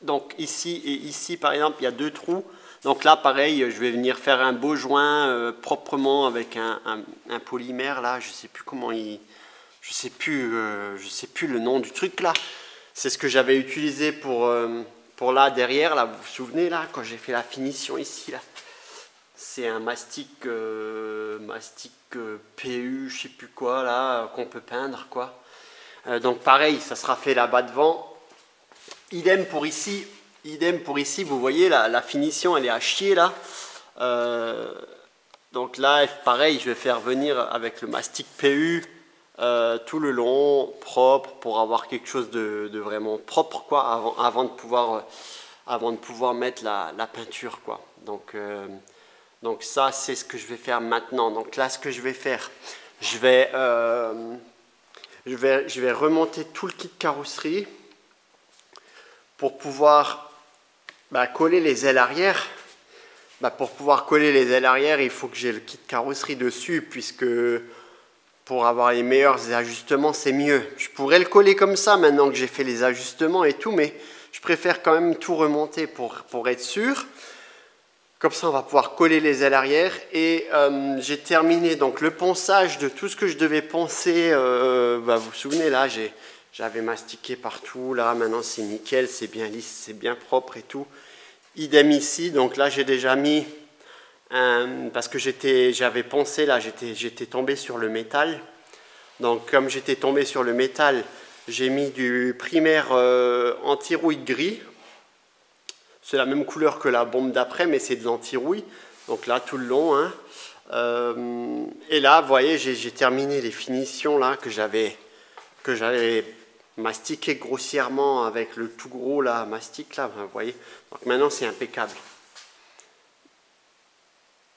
Donc ici et ici par exemple il y a 2 trous. Donc là, pareil, je vais venir faire un beau joint proprement avec un polymère là. Je sais plus comment je sais plus le nom du truc là. C'est ce que j'avais utilisé pour là derrière là. Vous vous souvenez là quand j'ai fait la finition ici là. C'est un mastic PU, je sais plus quoi là qu'on peut peindre quoi. Donc pareil, ça sera fait là-bas devant. Idem pour ici, vous voyez, la finition, elle est à chier, là. Donc là, pareil, je vais faire venir avec le mastic PU tout le long, propre, pour avoir quelque chose de vraiment propre, quoi, avant de pouvoir mettre la peinture, quoi. Donc ça, c'est ce que je vais faire maintenant. Donc là, ce que je vais faire, je vais remonter tout le kit carrosserie pour pouvoir coller les ailes arrière. Pour pouvoir coller les ailes arrière, il faut que j'ai le kit carrosserie dessus, puisque pour avoir les meilleurs ajustements, c'est mieux. Je pourrais le coller comme ça maintenant que j'ai fait les ajustements et tout, mais je préfère quand même tout remonter pour être sûr. Comme ça, on va pouvoir coller les ailes arrière. Et j'ai terminé donc le ponçage de tout ce que je devais poncer. Vous vous souvenez, là, j'avais mastiqué partout. Là, maintenant, c'est nickel, c'est bien lisse, c'est bien propre et tout. Idem ici. Donc là, j'ai déjà mis... parce que j'avais poncé, là, j'étais tombé sur le métal. Donc, comme j'étais tombé sur le métal, j'ai mis du primaire anti-rouille gris. C'est la même couleur que la bombe d'après, mais c'est de l'anti-rouille. Donc là, tout le long. Hein. Et là, vous voyez, j'ai terminé les finitions là que j'avais mastiqué grossièrement avec le tout gros là, mastic là, vous voyez. Donc maintenant, c'est impeccable.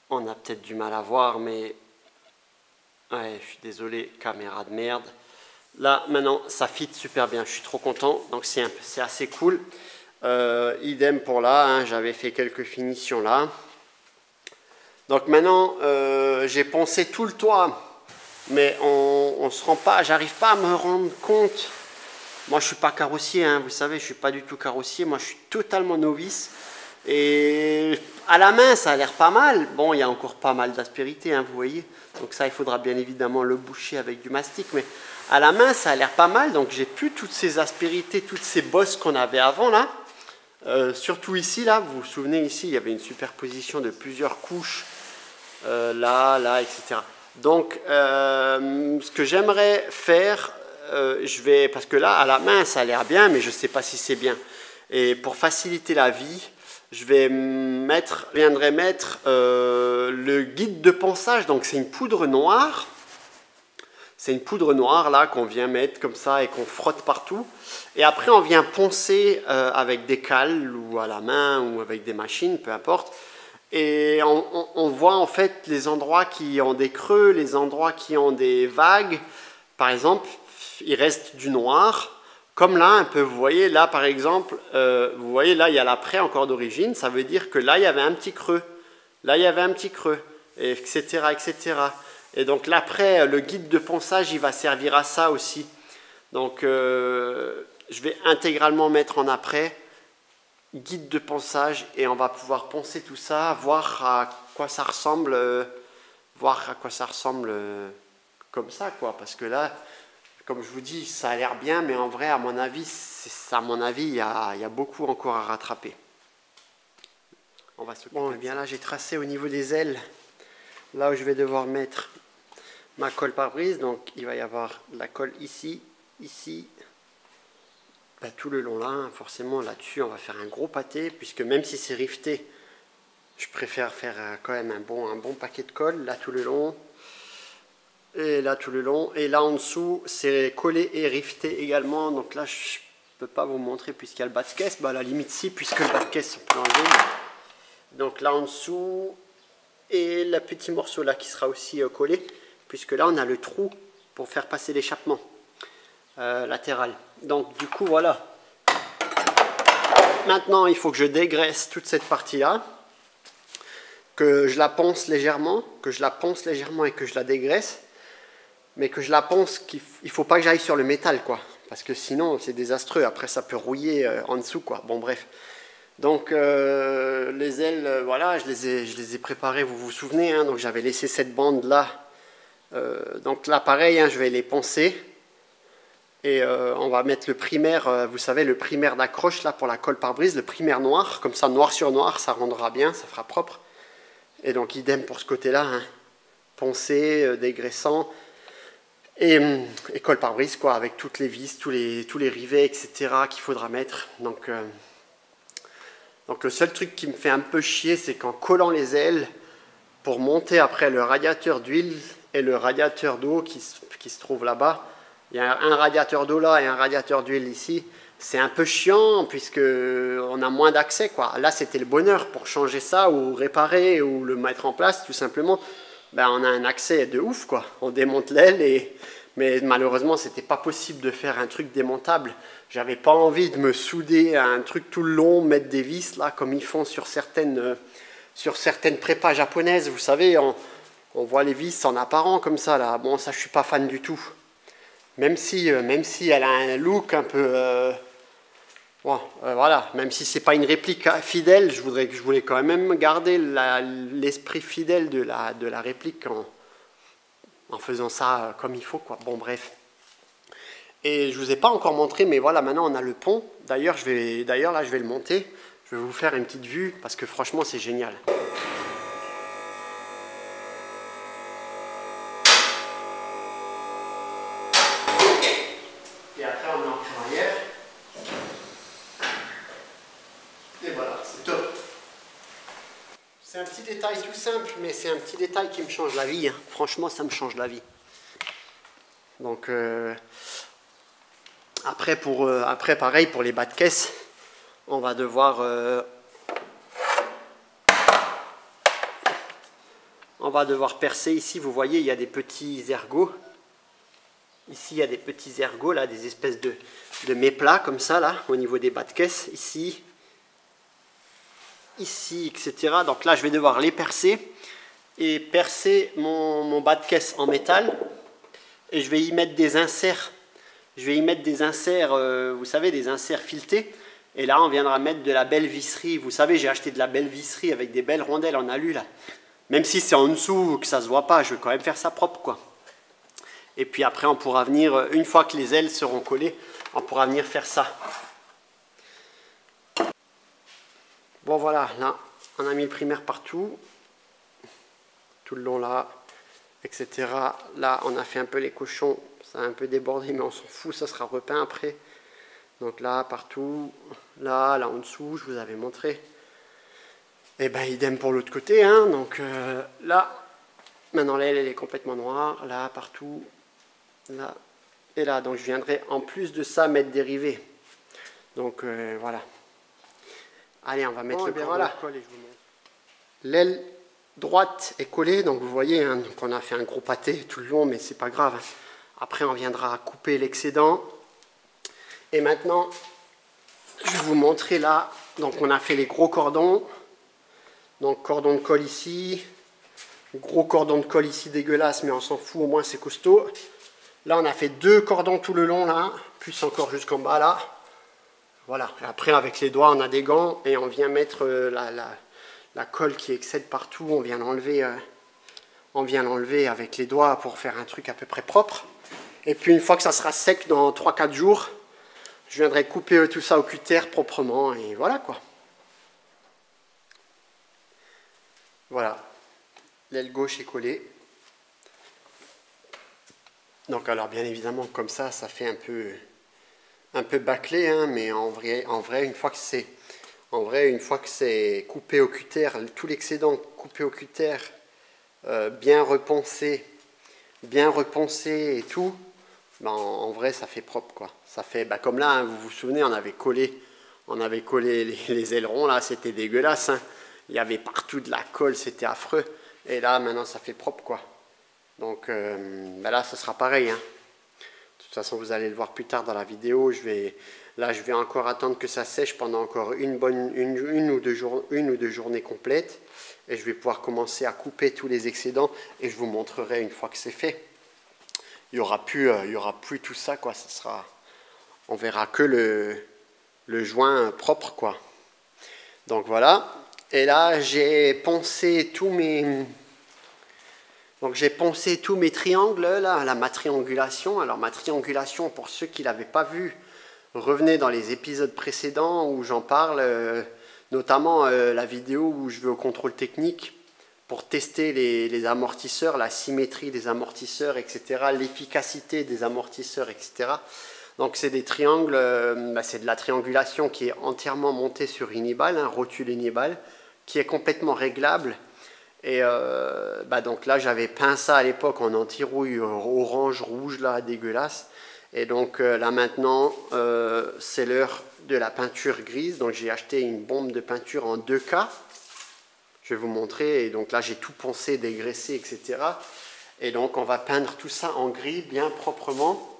On a peut-être du mal à voir, mais ouais, je suis désolé, caméra de merde. Là, maintenant, ça fit super bien. Je suis trop content. Donc c'est assez cool. Idem pour là, hein, j'avais fait quelques finitions là. Donc maintenant, j'ai poncé tout le toit, mais on se rend pas, j'arrive pas à me rendre compte. Moi, je suis pas carrossier, hein, vous savez, je suis pas du tout carrossier. Moi, je suis totalement novice. Et à la main, ça a l'air pas mal. Bon, il y a encore pas mal d'aspérité, hein, vous voyez. Donc ça, il faudra bien évidemment le boucher avec du mastic, mais à la main, ça a l'air pas mal. Donc j'ai plus toutes ces aspérités, toutes ces bosses qu'on avait avant là. Surtout ici, là, vous vous souvenez, ici, il y avait une superposition de plusieurs couches, là, etc. Donc, ce que j'aimerais faire, parce que là, à la main, ça a l'air bien, mais je ne sais pas si c'est bien. Et pour faciliter la vie, je viendrai mettre le guide de ponçage. Donc, c'est une poudre noire. C'est une poudre noire là qu'on vient mettre comme ça et qu'on frotte partout. Et après on vient poncer avec des cales ou à la main ou avec des machines, peu importe. Et on voit en fait les endroits qui ont des creux, les endroits qui ont des vagues. Par exemple, il reste du noir. Comme là, un peu, vous voyez, là par exemple, vous voyez là, il y a l'après encore d'origine. Ça veut dire que là, il y avait un petit creux. Là, il y avait un petit creux, etc., etc. Et donc l'après, le guide de ponçage, il va servir à ça aussi. Donc, je vais intégralement mettre en après guide de ponçage et on va pouvoir poncer tout ça, voir à quoi ça ressemble, comme ça, quoi. Parce que là, comme je vous dis, ça a l'air bien, mais en vrai, à mon avis, il y a beaucoup encore à rattraper. Bon, et bien là, j'ai tracé au niveau des ailes, là où je vais devoir mettre ma colle pare-brise. Donc, il va y avoir la colle ici, ici. Ben, tout le long là, hein, forcément là-dessus on va faire un gros pâté, puisque même si c'est rifté, je préfère faire quand même un bon paquet de colle, là tout le long, et là tout le long, et là en dessous c'est collé et rifté également, donc là je ne peux pas vous montrer puisqu'il y a le bas de caisse, ben, à la limite si, puisque le bas de caisse on peut enlever, donc là en dessous, et le petit morceau là qui sera aussi collé, puisque là on a le trou pour faire passer l'échappement latéral. Donc du coup voilà, maintenant il faut que je dégraisse toute cette partie là, que je la ponce légèrement, et que je la dégraisse, mais que je la ponce, il ne faut pas que j'aille sur le métal, quoi, parce que sinon c'est désastreux, après ça peut rouiller en dessous, quoi. Bon bref, donc les ailes, voilà, je les ai préparées, vous vous souvenez, hein, donc j'avais laissé cette bande là, donc là pareil, hein, je vais les poncer. Et on va mettre le primaire, vous savez, le primaire d'accroche là pour la colle pare-brise, le primaire noir, comme ça noir sur noir, ça rendra bien, ça fera propre. Et donc idem pour ce côté-là, hein. Poncé, dégraissant, et colle pare-brise quoi, avec toutes les vis, tous les rivets, etc. qu'il faudra mettre. Donc le seul truc qui me fait un peu chier, c'est qu'en collant les ailes, pour monter après le radiateur d'huile et le radiateur d'eau qui se trouve là-bas, il y a un radiateur d'eau là et un radiateur d'huile ici. C'est un peu chiant puisque on a moins d'accès, quoi. Là, c'était le bonheur pour changer ça ou réparer ou le mettre en place, tout simplement. Ben, on a un accès de ouf, quoi. On démonte l'aile mais malheureusement, c'était pas possible de faire un truc démontable. J'avais pas envie de me souder à un truc tout le long, mettre des vis là comme ils font sur certaines prépas japonaises. Vous savez, on voit les vis en apparent comme ça là. Bon, ça, je suis pas fan du tout. Même si elle a un look un peu... voilà, même si c'est pas une réplique fidèle, je voulais quand même garder l'esprit fidèle de la réplique en faisant ça comme il faut, quoi. Bon, bref. Et je vous ai pas encore montré, mais voilà, maintenant on a le pont. D'ailleurs, là, je vais le monter. Je vais vous faire une petite vue, parce que franchement, c'est génial. Et après, on met en crémaillère. Et voilà, c'est top. C'est un petit détail tout simple, mais c'est un petit détail qui me change la vie, hein. Franchement, ça me change la vie. Donc, après, pareil, pour les bas de caisse, on va devoir percer. Ici, vous voyez, il y a des petits ergots. Ici, il y a des petits ergots, là, des espèces de méplats, comme ça, là, au niveau des bas de caisse. Ici, etc. Donc là, je vais devoir les percer et percer mon bas de caisse en métal. Et je vais y mettre des inserts. Vous savez, des inserts filetés. Et là, on viendra mettre de la belle visserie. Vous savez, j'ai acheté de la belle visserie avec des belles rondelles en alu, là. Même si c'est en dessous, que ça se voit pas, je vais quand même faire ça propre, quoi. Et puis après, on pourra venir, une fois que les ailes seront collées, on pourra venir faire ça. Bon, voilà, là, on a mis le primaire partout. Tout le long, là, etc. Là, on a fait un peu les cochons. Ça a un peu débordé, mais on s'en fout, ça sera repeint après. Donc là, partout, là en dessous, je vous avais montré. Et ben idem pour l'autre côté, hein. Donc là, maintenant l'aile elle est complètement noire, là, partout. là et là. Donc je viendrai en plus de ça mettre des rivets. Donc voilà. Allez, on va mettre le cordon de colle et je vous montre. L'aile droite est collée, donc vous voyez, hein, donc on a fait un gros pâté tout le long, mais c'est pas grave. Hein. Après, on viendra couper l'excédent. Et maintenant, je vais vous montrer là. Donc on a fait les gros cordons. Donc cordon de colle ici. Gros cordon de colle ici dégueulasse, mais on s'en fout, au moins c'est costaud. Là, on a fait 2 cordons tout le long, là, plus encore jusqu'en bas, là. Voilà. Et après, avec les doigts, on a des gants et on vient mettre la colle qui excède partout. On vient l'enlever avec les doigts pour faire un truc à peu près propre. Et puis, une fois que ça sera sec dans 3-4 jours, je viendrai couper tout ça au cutter proprement. Et voilà, quoi. Voilà. L'aile gauche est collée. Donc alors bien évidemment comme ça fait un peu bâclé, hein, mais en vrai une fois que c'est coupé au cutter, tout l'excédent coupé au cutter, bien repensé et tout, ben, en vrai ça fait propre quoi. Ça fait comme là, hein, vous vous souvenez, on avait collé les ailerons là, c'était dégueulasse, hein. Il y avait partout de la colle, c'était affreux. Et là, maintenant, ça fait propre, quoi. Donc, ben là, ce sera pareil. Hein. De toute façon, vous allez le voir plus tard dans la vidéo. Là, je vais encore attendre que ça sèche pendant encore une ou deux journées complètes. Et je vais pouvoir commencer à couper tous les excédents. Et je vous montrerai une fois que c'est fait. Il n'y aura plus tout ça, quoi. On verra que le joint propre, quoi. Donc, voilà. Et là, j'ai poncé tous mes triangles, là, ma triangulation. Alors, ma triangulation, pour ceux qui ne l'avaient pas vu, revenez dans les épisodes précédents où j'en parle, notamment la vidéo où je vais au contrôle technique pour tester les amortisseurs, la symétrie des amortisseurs, etc., l'efficacité des amortisseurs, etc. Donc, c'est des triangles, c'est de la triangulation qui est entièrement montée sur Uniball, un rotule Uniball, qui est complètement réglable. Et donc là, j'avais peint ça à l'époque en anti-rouille orange, rouge, là, dégueulasse. Et donc là maintenant, c'est l'heure de la peinture grise. Donc j'ai acheté une bombe de peinture en 2K. Je vais vous montrer. Et donc là, j'ai tout poncé, dégraissé, etc. Et donc on va peindre tout ça en gris, bien proprement.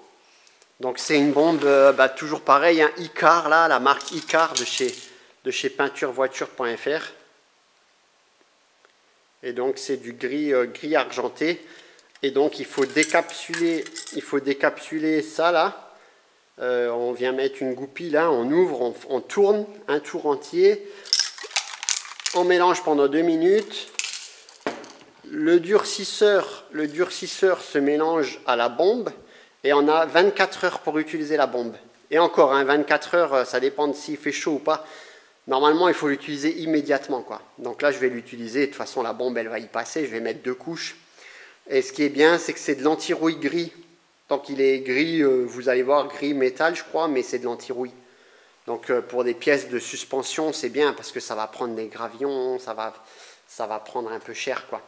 Donc c'est une bombe, toujours pareil, un Icar, là, la marque Icar de chez peinturevoiture.fr. Et donc c'est du gris argenté. Et donc il faut décapsuler ça là. On vient mettre une goupille là, on ouvre, on tourne un tour entier. On mélange pendant 2 minutes. Le durcisseur se mélange à la bombe. Et on a 24 heures pour utiliser la bombe. Et encore, 24 heures, ça dépend de s'il fait chaud ou pas. Normalement, il faut l'utiliser immédiatement, quoi. Donc là, je vais l'utiliser. De toute façon, la bombe, elle va y passer. Je vais mettre 2 couches. Et ce qui est bien, c'est que c'est de l'anti-rouille gris. Donc il est gris, vous allez voir, gris métal, je crois, mais c'est de l'anti-rouille. Donc pour des pièces de suspension, c'est bien parce que ça va prendre des gravillons, ça va prendre un peu cher, quoi.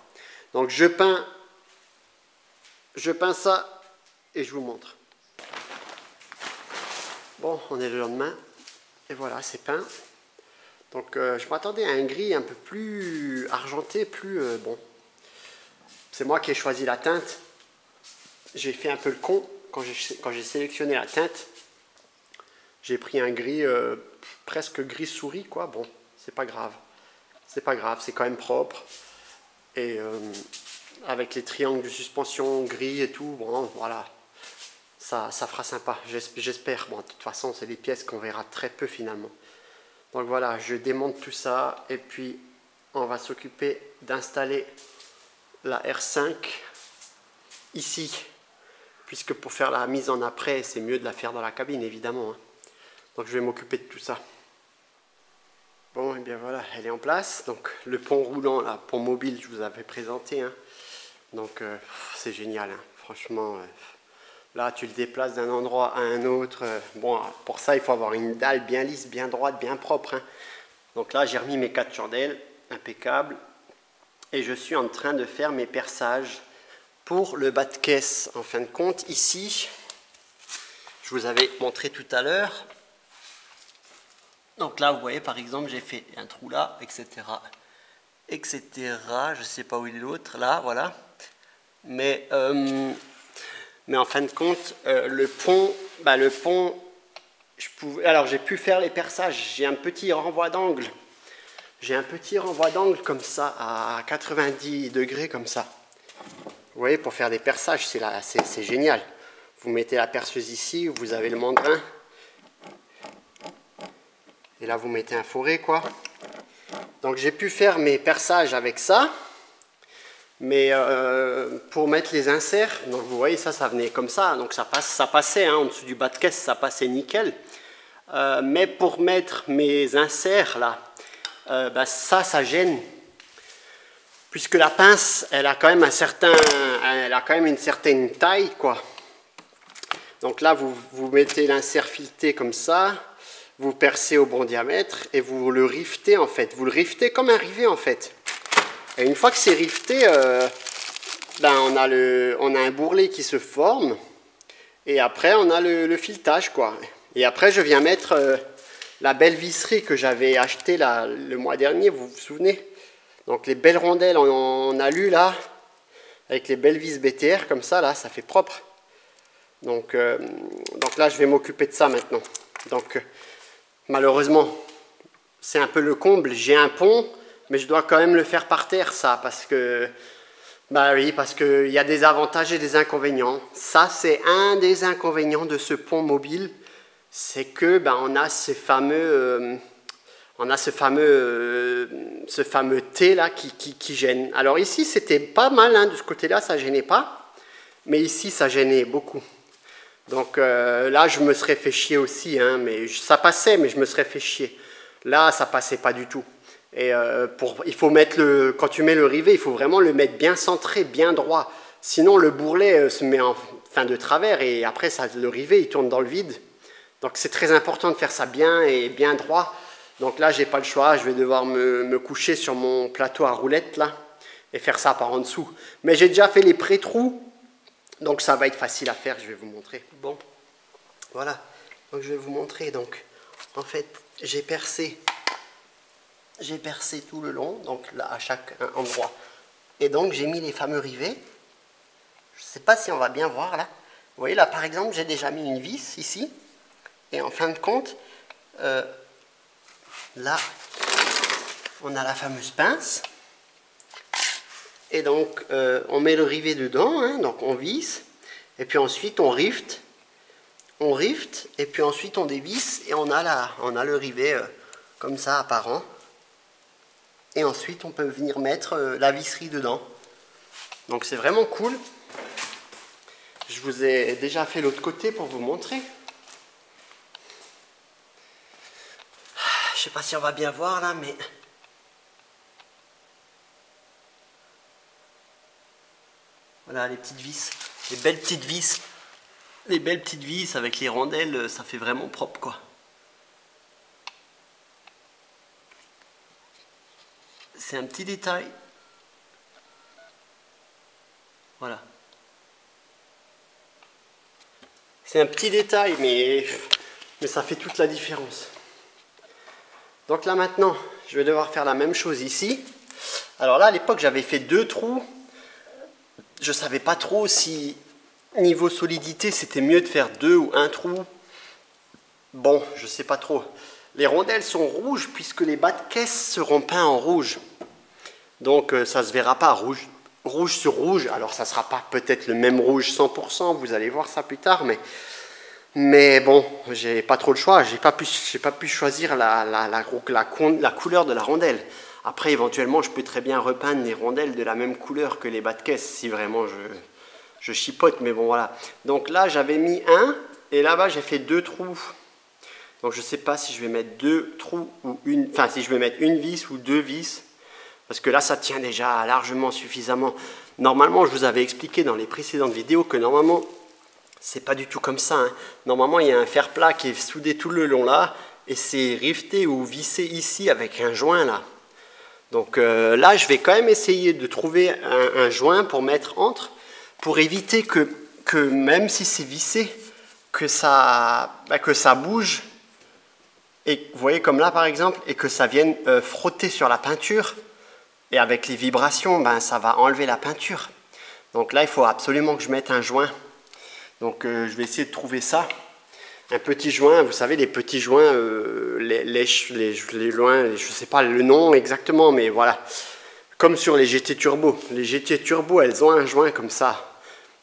Donc je peins ça et je vous montre. Bon, on est le lendemain. Et voilà, c'est peint. Donc je m'attendais à un gris un peu plus argenté, plus bon. C'est moi qui ai choisi la teinte. J'ai fait un peu le con quand j'ai sélectionné la teinte. J'ai pris un gris presque gris souris, quoi. Bon, c'est pas grave. C'est pas grave, c'est quand même propre. Et avec les triangles de suspension gris et tout, bon, voilà. Ça fera sympa, j'espère. Bon, de toute façon, c'est des pièces qu'on verra très peu finalement. Donc voilà, je démonte tout ça et puis on va s'occuper d'installer la R5 ici, puisque pour faire la mise en après, c'est mieux de la faire dans la cabine évidemment. Hein. Donc je vais m'occuper de tout ça. Bon, et bien voilà, elle est en place. Donc le pont roulant, là, pont mobile, je vous avais présenté. Hein. Donc c'est génial, hein. Franchement. Là, tu le déplaces d'un endroit à un autre. Bon, pour ça, il faut avoir une dalle bien lisse, bien droite, bien propre. Hein. Donc là, j'ai remis mes 4 chandelles, impeccable. Et je suis en train de faire mes perçages pour le bas de caisse, en fin de compte, ici, je vous avais montré tout à l'heure. Donc là, vous voyez, par exemple, j'ai fait un trou là, etc. etc. Je ne sais pas où il est l'autre, là, voilà. Mais en fin de compte, le pont, alors j'ai pu faire les perçages. J'ai un petit renvoi d'angle. J'ai un petit renvoi d'angle comme ça, à 90 degrés, comme ça. Vous voyez, pour faire des perçages, c'est génial. Vous mettez la perceuse ici, vous avez le mandrin. Et là, vous mettez un forêt, quoi. Donc, j'ai pu faire mes perçages avec ça. Mais pour mettre les inserts, donc vous voyez, ça venait comme ça. Donc, ça passait, hein, en dessous du bas de caisse, ça passait nickel. Mais pour mettre mes inserts, là, ça gêne. Puisque la pince, elle a quand même une certaine taille, quoi. Donc là, vous mettez l'insert fileté comme ça, vous percez au bon diamètre et vous le rivetez, en fait. Vous le rivetez comme un rivet, en fait. Et une fois que c'est rifté, on a un bourrelet qui se forme. Et après, on a le filetage, quoi. Et après, je viens mettre la belle visserie que j'avais achetée le mois dernier, vous vous souvenez? Donc les belles rondelles en alu là, avec les belles vis BTR comme ça, là, ça fait propre. Donc là, je vais m'occuper de ça maintenant. Donc malheureusement, c'est un peu le comble. J'ai un pont, mais je dois quand même le faire par terre, ça, parce que parce qu'il y a des avantages et des inconvénients. Ça, c'est un des inconvénients de ce pont mobile, c'est que on a ce fameux T là qui gêne. Alors ici, c'était pas mal, hein, de ce côté-là, ça gênait pas, mais ici, ça gênait beaucoup. Donc là, je me serais fait chier aussi, hein, mais ça passait, mais je me serais fait chier. Là, ça passait pas du tout. Et il faut mettre quand tu mets le rivet, il faut vraiment le mettre bien centré, bien droit. Sinon, le bourrelet se met en fin de travers et après, le rivet, il tourne dans le vide. Donc, c'est très important de faire ça bien et bien droit. Donc là, j'ai pas le choix, je vais devoir me coucher sur mon plateau à roulettes là et faire ça par en dessous. Mais j'ai déjà fait les pré-trous, donc ça va être facile à faire, je vais vous montrer. Bon, voilà, donc je vais vous montrer. Donc, en fait, j'ai percé tout le long, donc là, à chaque endroit. Et donc, j'ai mis les fameux rivets. Je ne sais pas si on va bien voir là. Vous voyez là, par exemple, j'ai déjà mis une vis ici. Et en fin de compte, là, on a la fameuse pince. Et donc, on met le rivet dedans, hein, donc on visse. Et puis ensuite, on rifte. On rifte, et puis ensuite, on dévisse. Et on a le rivet comme ça, apparent. Et ensuite, on peut venir mettre la visserie dedans. Donc, c'est vraiment cool. Je vous ai déjà fait l'autre côté pour vous montrer. Je sais pas si on va bien voir là, mais voilà les petites vis, les belles petites vis, avec les rondelles, ça fait vraiment propre quoi. C'est un petit détail. Voilà. C'est un petit détail, mais ça fait toute la différence. Donc là maintenant, je vais devoir faire la même chose ici. Alors là, à l'époque, j'avais fait 2 trous. Je ne savais pas trop si, niveau solidité, c'était mieux de faire 2 ou 1 trou. Bon, je ne sais pas trop. Les rondelles sont rouges puisque les bas de caisse seront peints en rouge. Donc ça ne se verra pas rouge sur rouge. Alors ça ne sera pas peut-être le même rouge 100%, vous allez voir ça plus tard, mais bon, j'ai pas trop le choix, j'ai pas pu choisir la couleur de la rondelle. Après, éventuellement, je peux très bien repeindre les rondelles de la même couleur que les bas de caisse, si vraiment je chipote, mais bon, voilà. Donc là, j'avais mis 1, et là-bas, j'ai fait 2 trous. Donc je sais pas si je vais mettre 2 trous, si je vais mettre une vis ou 2 vis, parce que là, ça tient déjà largement suffisamment. Normalement, je vous avais expliqué dans les précédentes vidéos que normalement, c'est pas du tout comme ça, hein. Normalement, il y a un fer plat qui est soudé tout le long là, et c'est rifté ou vissé ici avec un joint là. Donc là, je vais quand même essayer de trouver un joint pour mettre entre, pour éviter que même si c'est vissé, que ça bouge, et vous voyez comme là par exemple, et que ça vienne frotter sur la peinture, et avec les vibrations, ben, ça va enlever la peinture. Donc là, il faut absolument que je mette un joint. Donc je vais essayer de trouver ça. Un petit joint, vous savez, les petits joints, les joints, je ne sais pas le nom exactement, mais voilà. Comme sur les GT Turbo. Les GT Turbo, elles ont un joint comme ça.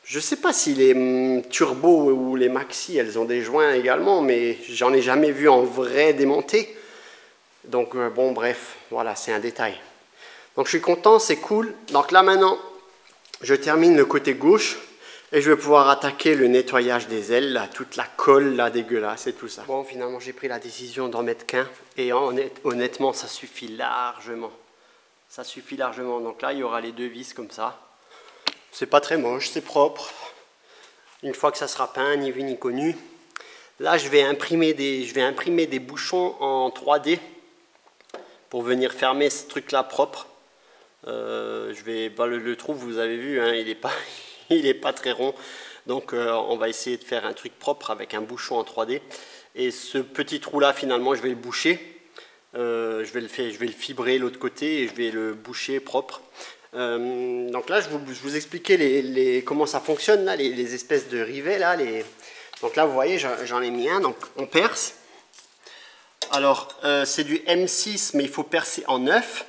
Je ne sais pas si les Turbo ou les Maxi, elles ont des joints également, mais j'en ai jamais vu en vrai démonter. Donc bon, bref, voilà, c'est un détail. Donc je suis content, c'est cool. Donc là maintenant, je termine le côté gauche et je vais pouvoir attaquer le nettoyage des ailes, là, toute la colle là dégueulasse et tout ça. Bon, finalement j'ai pris la décision d'en mettre qu'un et honnêtement ça suffit largement. Ça suffit largement. Donc là il y aura les deux vis comme ça. C'est pas très moche, c'est propre. Une fois que ça sera peint, ni vu ni connu. Là je vais imprimer des bouchons en 3D pour venir fermer ce truc là propre. Le trou, vous avez vu, hein, il est pas très rond. Donc on va essayer de faire un truc propre avec un bouchon en 3D. Et ce petit trou là, finalement, je vais le boucher. Je vais le fibrer l'autre côté et je vais le boucher propre. Donc là, je vous expliquais comment ça fonctionne, là, les espèces de rivets. Là, donc là, vous voyez, j'en ai mis un. Donc on perce. Alors, c'est du M6, mais il faut percer en 9.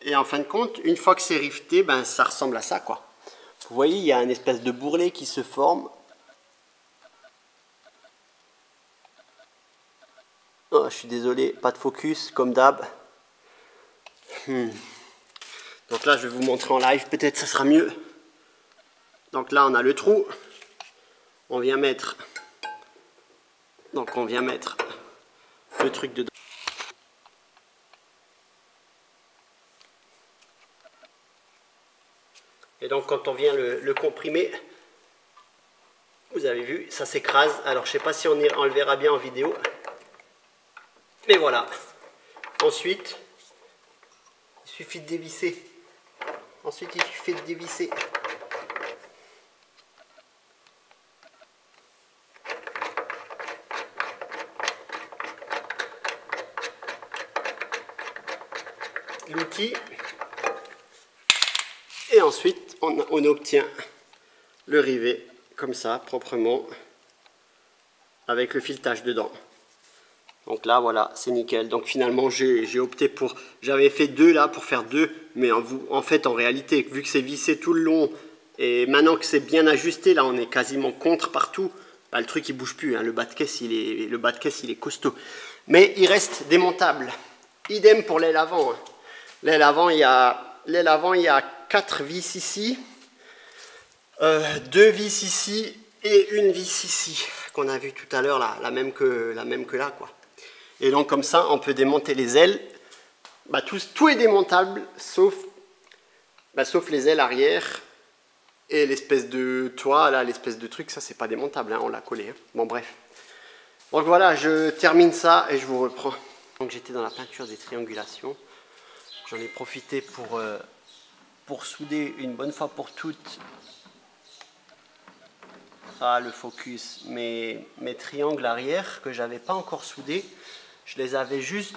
Et en fin de compte, une fois que c'est riveté, ben, ça ressemble à ça, quoi. Vous voyez, il y a une espèce de bourrelet qui se forme. Oh, je suis désolé, pas de focus, comme d'hab. Donc là, je vais vous montrer en live, peut-être ça sera mieux. Donc là, on a le trou. On vient mettre le truc dedans. Et donc quand on vient le comprimer, vous avez vu, ça s'écrase. Alors je ne sais pas si on le verra bien en vidéo. Mais voilà. Ensuite, il suffit de dévisser. L'outil. Et ensuite, on obtient le rivet comme ça, proprement, avec le filetage dedans. Donc là, voilà, c'est nickel. Donc finalement, j'ai opté pour... J'avais fait deux là pour faire deux, mais en fait, en réalité, vu que c'est vissé tout le long, et maintenant que c'est bien ajusté, là, on est quasiment contre partout, bah, le truc, il bouge plus. Hein. Le bas de caisse, il est costaud. Mais il reste démontable. Idem pour l'aile avant. Hein. L'aile avant, il y a 4 vis ici, 2 vis ici et une vis ici qu'on a vu tout à l'heure, la même que là, quoi. Et donc comme ça, on peut démonter les ailes. Bah, tout est démontable sauf les ailes arrière et l'espèce de toit là, l'espèce de truc, ça c'est pas démontable, hein, on l'a collé. Hein. Bon bref. Donc voilà, je termine ça et je vous reprends. Donc j'étais dans la peinture des triangulations. J'en ai profité pour souder une bonne fois pour toutes, le focus, mes triangles arrière que j'avais pas encore soudés. Je les avais juste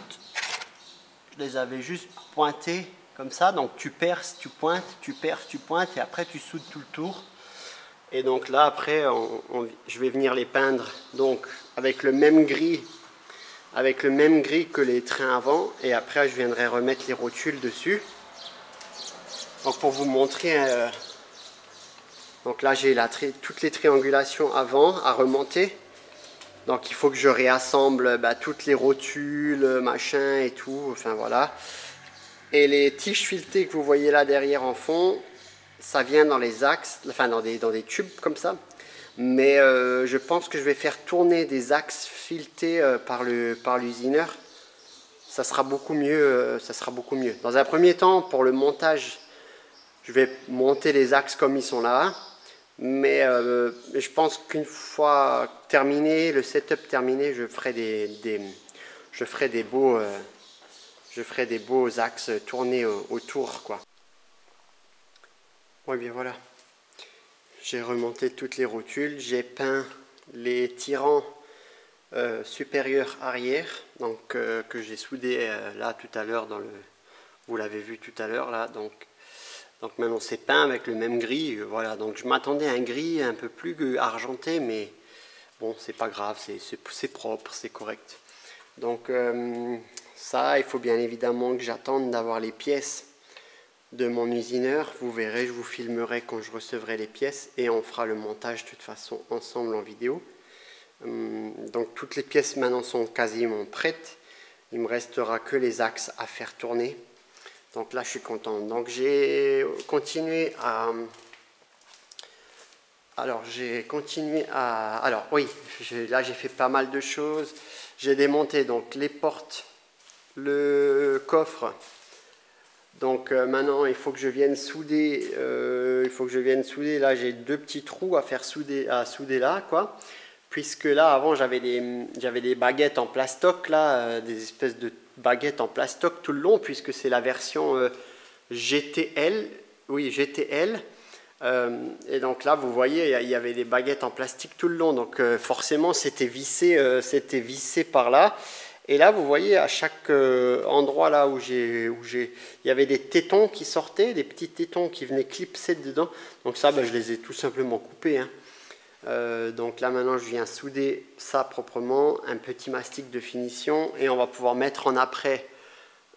pointés comme ça. Donc tu perces, tu pointes, tu perces, tu pointes et après tu soudes tout le tour. Et donc là après je vais venir les peindre donc avec le même gris que les trains avant, et après je viendrai remettre les rotules dessus. Donc pour vous montrer, donc là j'ai toutes les triangulations avant à remonter. Donc il faut que je réassemble toutes les rotules, machin et tout, enfin voilà. Et les tiges filetées que vous voyez là derrière en fond, ça vient dans les axes, enfin dans des tubes comme ça. Mais je pense que je vais faire tourner des axes filetés par l'usineur. Ça sera beaucoup mieux. Dans un premier temps, pour le montage, je vais monter les axes comme ils sont là. Mais je pense qu'une fois terminé, le setup terminé, je ferai des beaux axes tournés autour, quoi. Ouais, bien voilà. j'ai remonté toutes les rotules, j'ai peint les tirants supérieur arrière, donc que j'ai soudé là tout à l'heure vous l'avez vu tout à l'heure là, donc maintenant c'est peint avec le même gris, voilà, donc je m'attendais à un gris un peu plus argenté, mais bon, c'est pas grave, c'est propre, c'est correct. Donc ça, il faut bien évidemment que j'attende d'avoir les pièces de mon usineur. Vous verrez, je vous filmerai quand je recevrai les pièces et on fera le montage de toute façon ensemble en vidéo. Donc toutes les pièces maintenant sont quasiment prêtes. Il me restera que les axes à faire tourner. Donc là, je suis content. Donc j'ai continué à... Alors oui, là j'ai fait pas mal de choses. J'ai démonté donc les portes, le coffre. Donc maintenant, il faut que je vienne souder. Là, j'ai 2 petits trous à faire souder là, quoi. Puisque là, avant, j'avais des baguettes en plastoc, là, des espèces de baguettes en plastoc tout le long, puisque c'est la version GTL. Oui, GTL. Et donc là, vous voyez, il y avait des baguettes en plastique tout le long. Donc forcément, c'était vissé par là. Et là, vous voyez, à chaque endroit là où il y avait des tétons qui sortaient, des petits tétons qui venaient clipser dedans. Donc ça, je les ai tout simplement coupés, hein. Donc là maintenant je viens souder ça proprement, un petit mastic de finition, et on va pouvoir mettre en après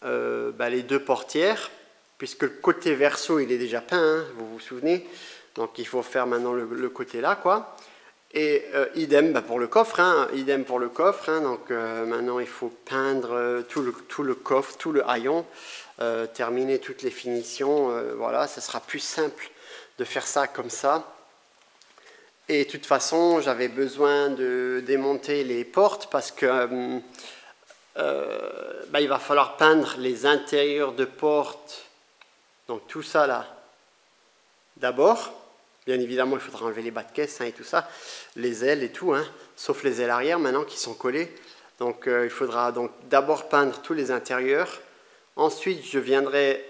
les 2 portières, puisque le côté verso il est déjà peint, hein, vous vous souvenez, donc il faut faire maintenant le côté là, quoi. Et idem pour le coffre, hein, donc maintenant il faut peindre tout le coffre, tout le haillon, terminer toutes les finitions, voilà, ça sera plus simple de faire ça comme ça. Et de toute façon, j'avais besoin de démonter les portes parce que il va falloir peindre les intérieurs de portes. Donc tout ça là, d'abord. Bien évidemment, il faudra enlever les bas de caisse, hein, et tout ça, les ailes et tout, hein, sauf les ailes arrière maintenant qui sont collées. Donc il faudra donc d'abord peindre tous les intérieurs. Ensuite, je viendrai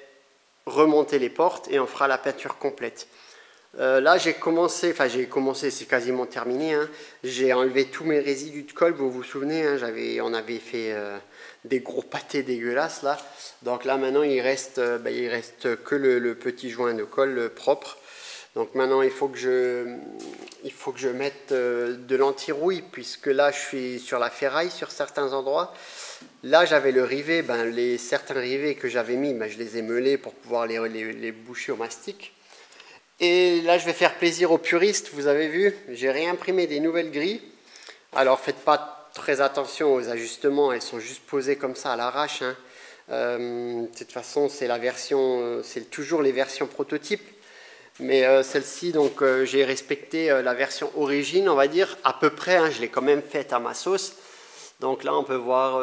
remonter les portes et on fera la peinture complète. Là j'ai commencé, c'est quasiment terminé, hein. J'ai enlevé tous mes résidus de colle, vous vous souvenez, hein, on avait fait des gros pâtés dégueulasses là. Donc là maintenant il reste que le petit joint de colle propre. Donc maintenant il faut que je mette de l'anti-rouille, puisque là je suis sur la ferraille sur certains endroits. Là j'avais le rivet, certains rivets que j'avais mis, je les ai meulés pour pouvoir les boucher au mastic. Et là, je vais faire plaisir aux puristes, vous avez vu, j'ai réimprimé des nouvelles grilles. Alors, faites pas très attention aux ajustements, elles sont juste posées comme ça à l'arrache, hein. De toute façon, c'est toujours les versions prototypes. Mais celle-ci, donc, j'ai respecté la version origine, on va dire, à peu près, hein, je l'ai quand même faite à ma sauce. Donc là, on peut voir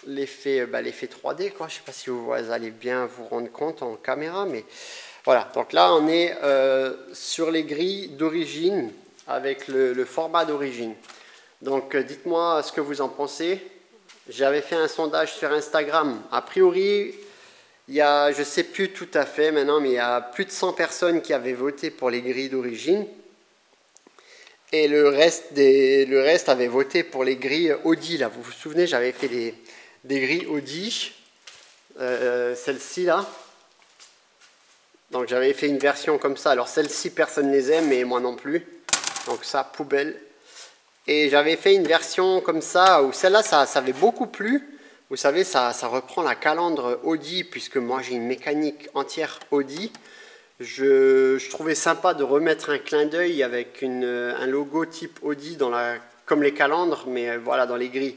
l'effet 3D, quoi. Je ne sais pas si vous allez bien vous rendre compte en caméra, mais voilà. Donc là, on est sur les grilles d'origine avec le format d'origine. Donc dites-moi ce que vous en pensez. J'avais fait un sondage sur Instagram. A priori, il y a, je ne sais plus tout à fait maintenant, mais il y a plus de 100 personnes qui avaient voté pour les grilles d'origine. Et le reste avait voté pour les grilles Audi. Là. Vous vous souvenez, j'avais fait des grilles Audi, celle-ci là. Donc j'avais fait une version comme ça. Alors celle-ci, personne ne les aime, mais moi non plus. Donc ça, poubelle. Et j'avais fait une version comme ça, où celle-là, ça avait beaucoup plu. Vous savez, ça reprend la calandre Audi, puisque moi j'ai une mécanique entière Audi. Je trouvais sympa de remettre un clin d'œil avec un logo type Audi comme les calandres, mais voilà, dans les grilles.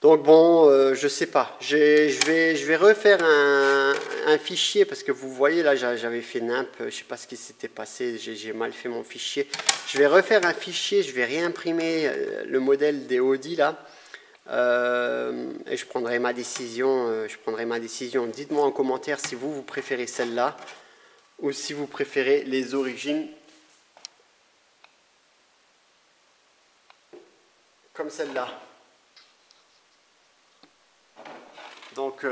Donc bon, je sais pas. Je vais refaire un fichier, parce que vous voyez là, j'avais fait nimp, je sais pas ce qui s'était passé, j'ai mal fait mon fichier. Je vais refaire un fichier, je vais réimprimer le modèle des Audi là. Et je prendrai ma décision. Dites-moi en commentaire si vous préférez celle-là ou si vous préférez les origines comme celle-là. Donc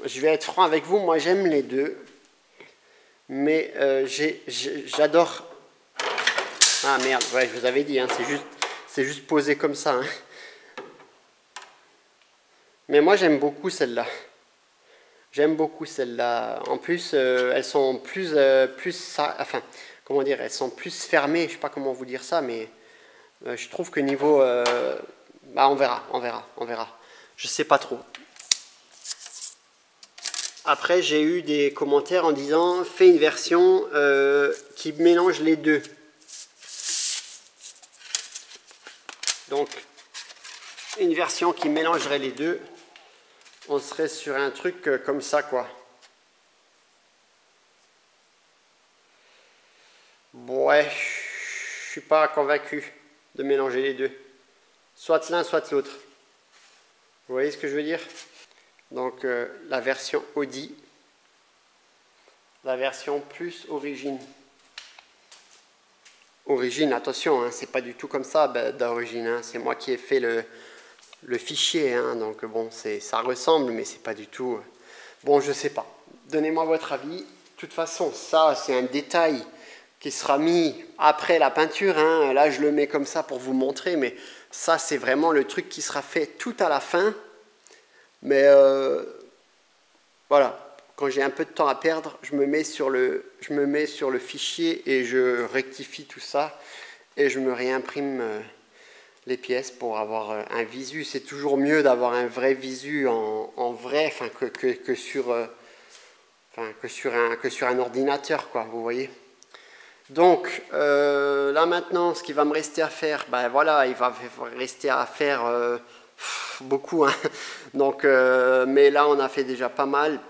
je vais être franc avec vous, moi j'aime les deux. Mais j'adore... Ah merde, ouais, je vous avais dit, hein, c'est juste posé comme ça. Hein. Mais moi, j'aime beaucoup celle-là. J'aime beaucoup celle-là. En plus, elles sont enfin, comment dire, elles sont plus fermées. Je sais pas comment vous dire ça, mais je trouve que niveau... bah, on verra. Je sais pas trop. Après, j'ai eu des commentaires en disant, fais une version qui mélange les deux. Donc, une version qui mélangerait les deux. On serait sur un truc comme ça, quoi. Ouais, je suis pas convaincu de mélanger les deux. Soit l'un, soit l'autre. Vous voyez ce que je veux dire? Donc, la version Audi. La version plus origine. Origine, attention, hein, c'est pas du tout comme ça d'origine. Hein, c'est moi qui ai fait le fichier, hein, donc bon, ça ressemble, mais c'est pas du tout... Bon, je sais pas. Donnez-moi votre avis. De toute façon, ça, c'est un détail qui sera mis après la peinture. Hein. Là, je le mets comme ça pour vous montrer, mais ça, c'est vraiment le truc qui sera fait tout à la fin. Mais voilà, quand j'ai un peu de temps à perdre, je me mets sur le fichier et je rectifie tout ça et je me réimprime les pièces pour avoir un visu. C'est toujours mieux d'avoir un vrai visu en vrai, enfin, que sur un ordinateur, quoi, vous voyez. Donc là maintenant, ce qui va me rester à faire, ben voilà, il va rester à faire beaucoup, hein. Donc, mais là on a fait déjà pas mal.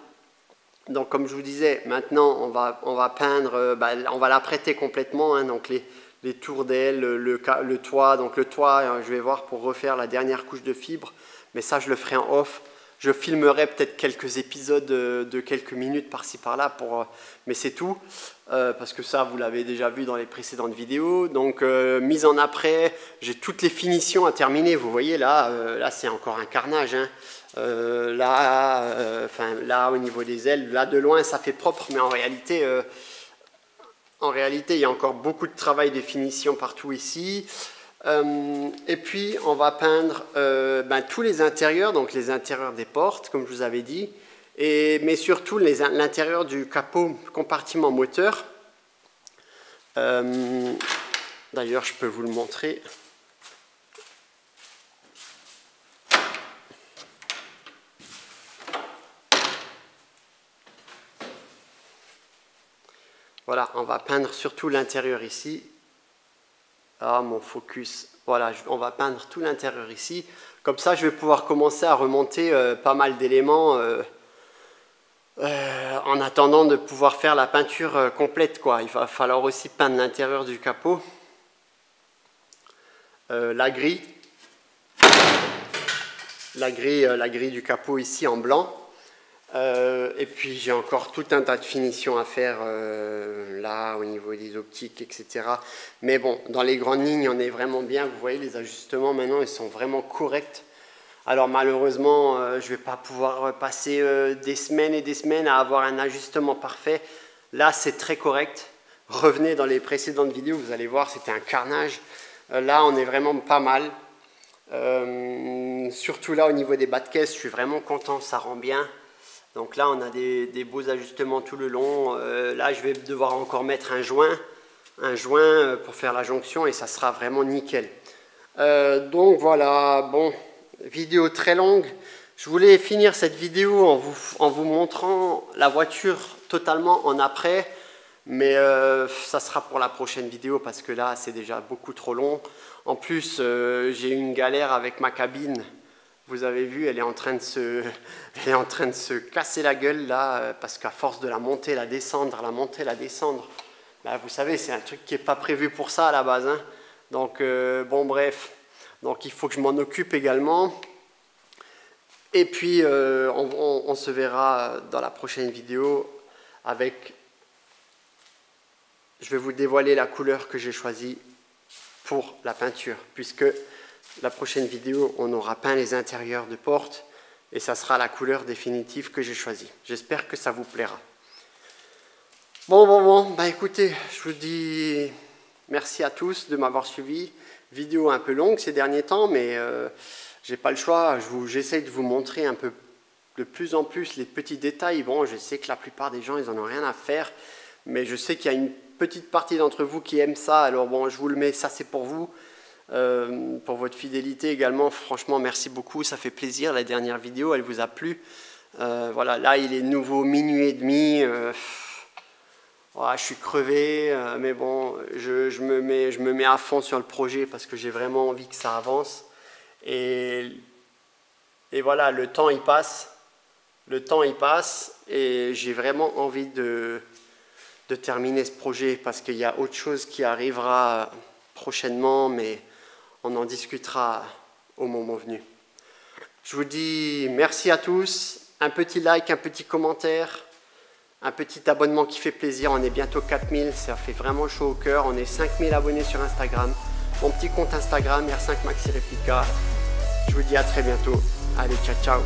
Donc comme je vous disais, maintenant on va peindre, on va l'apprêter complètement, hein, donc les tours d'ailes, le toit. Donc le toit, je vais voir pour refaire la dernière couche de fibre, mais ça je le ferai en off. Je filmerai peut-être quelques épisodes de quelques minutes par-ci par-là, mais c'est tout, parce que ça vous l'avez déjà vu dans les précédentes vidéos. Donc mise en après, j'ai toutes les finitions à terminer. Vous voyez là c'est encore un carnage, hein. Là au niveau des ailes, là de loin ça fait propre, mais en réalité il y a encore beaucoup de travail de finition partout ici. Et puis on va peindre tous les intérieurs, donc les intérieurs des portes comme je vous avais dit, mais surtout l'intérieur du capot compartiment moteur. D'ailleurs je peux vous le montrer. Voilà, on va peindre surtout l'intérieur ici. Ah, mon focus. Voilà, on va peindre tout l'intérieur ici. Comme ça, je vais pouvoir commencer à remonter pas mal d'éléments en attendant de pouvoir faire la peinture complète, quoi. Il va falloir aussi peindre l'intérieur du capot. La grille. La grille du capot ici en blanc. Et puis j'ai encore tout un tas de finitions à faire là au niveau des optiques, etc. Mais bon, dans les grandes lignes on est vraiment bien. Vous voyez les ajustements maintenant, ils sont vraiment corrects. Alors malheureusement je ne vais pas pouvoir passer des semaines et des semaines à avoir un ajustement parfait. Là c'est très correct. Revenez dans les précédentes vidéos, vous allez voir, c'était un carnage. Là on est vraiment pas mal. Surtout là au niveau des bas de caisse, je suis vraiment content, ça rend bien. Donc là on a des beaux ajustements tout le long. Là je vais devoir encore mettre un joint pour faire la jonction et ça sera vraiment nickel. Donc voilà, bon, vidéo très longue. Je voulais finir cette vidéo en vous montrant la voiture totalement en après. Mais ça sera pour la prochaine vidéo parce que là c'est déjà beaucoup trop long. En plus j'ai eu une galère avec ma cabine. Vous avez vu, elle est en train de se casser la gueule là, parce qu'à force de la monter, la descendre, la monter, la descendre, là, vous savez, c'est un truc qui n'est pas prévu pour ça à la base. Hein. Donc, bon, bref, donc il faut que je m'en occupe également. Et puis, on se verra dans la prochaine vidéo avec... Je vais vous dévoiler la couleur que j'ai choisie pour la peinture, puisque... La prochaine vidéo, on aura peint les intérieurs de porte et ça sera la couleur définitive que j'ai choisie. J'espère que ça vous plaira. Bon, bah écoutez, je vous dis merci à tous de m'avoir suivi. Vidéo un peu longue ces derniers temps, mais j'ai pas le choix. J'essaye de vous montrer un peu de plus en plus les petits détails. Bon, je sais que la plupart des gens, ils en ont rien à faire, mais je sais qu'il y a une petite partie d'entre vous qui aime ça. Alors bon, je vous le mets, ça c'est pour vous, pour votre fidélité également. Franchement, merci beaucoup, ça fait plaisir. La dernière vidéo, elle vous a plu. Voilà, là il est nouveau minuit et demi. Je suis crevé, mais bon, je me mets à fond sur le projet parce que j'ai vraiment envie que ça avance. Et voilà, le temps il passe et j'ai vraiment envie de terminer ce projet parce qu'il y a autre chose qui arrivera prochainement, mais on en discutera au moment venu. Je vous dis merci à tous, un petit like, un petit commentaire, un petit abonnement qui fait plaisir. On est bientôt 4000, ça fait vraiment chaud au cœur. On est 5000 abonnés sur Instagram, mon petit compte Instagram R5 Maxi Replica. Je vous dis à très bientôt. Allez, ciao ciao.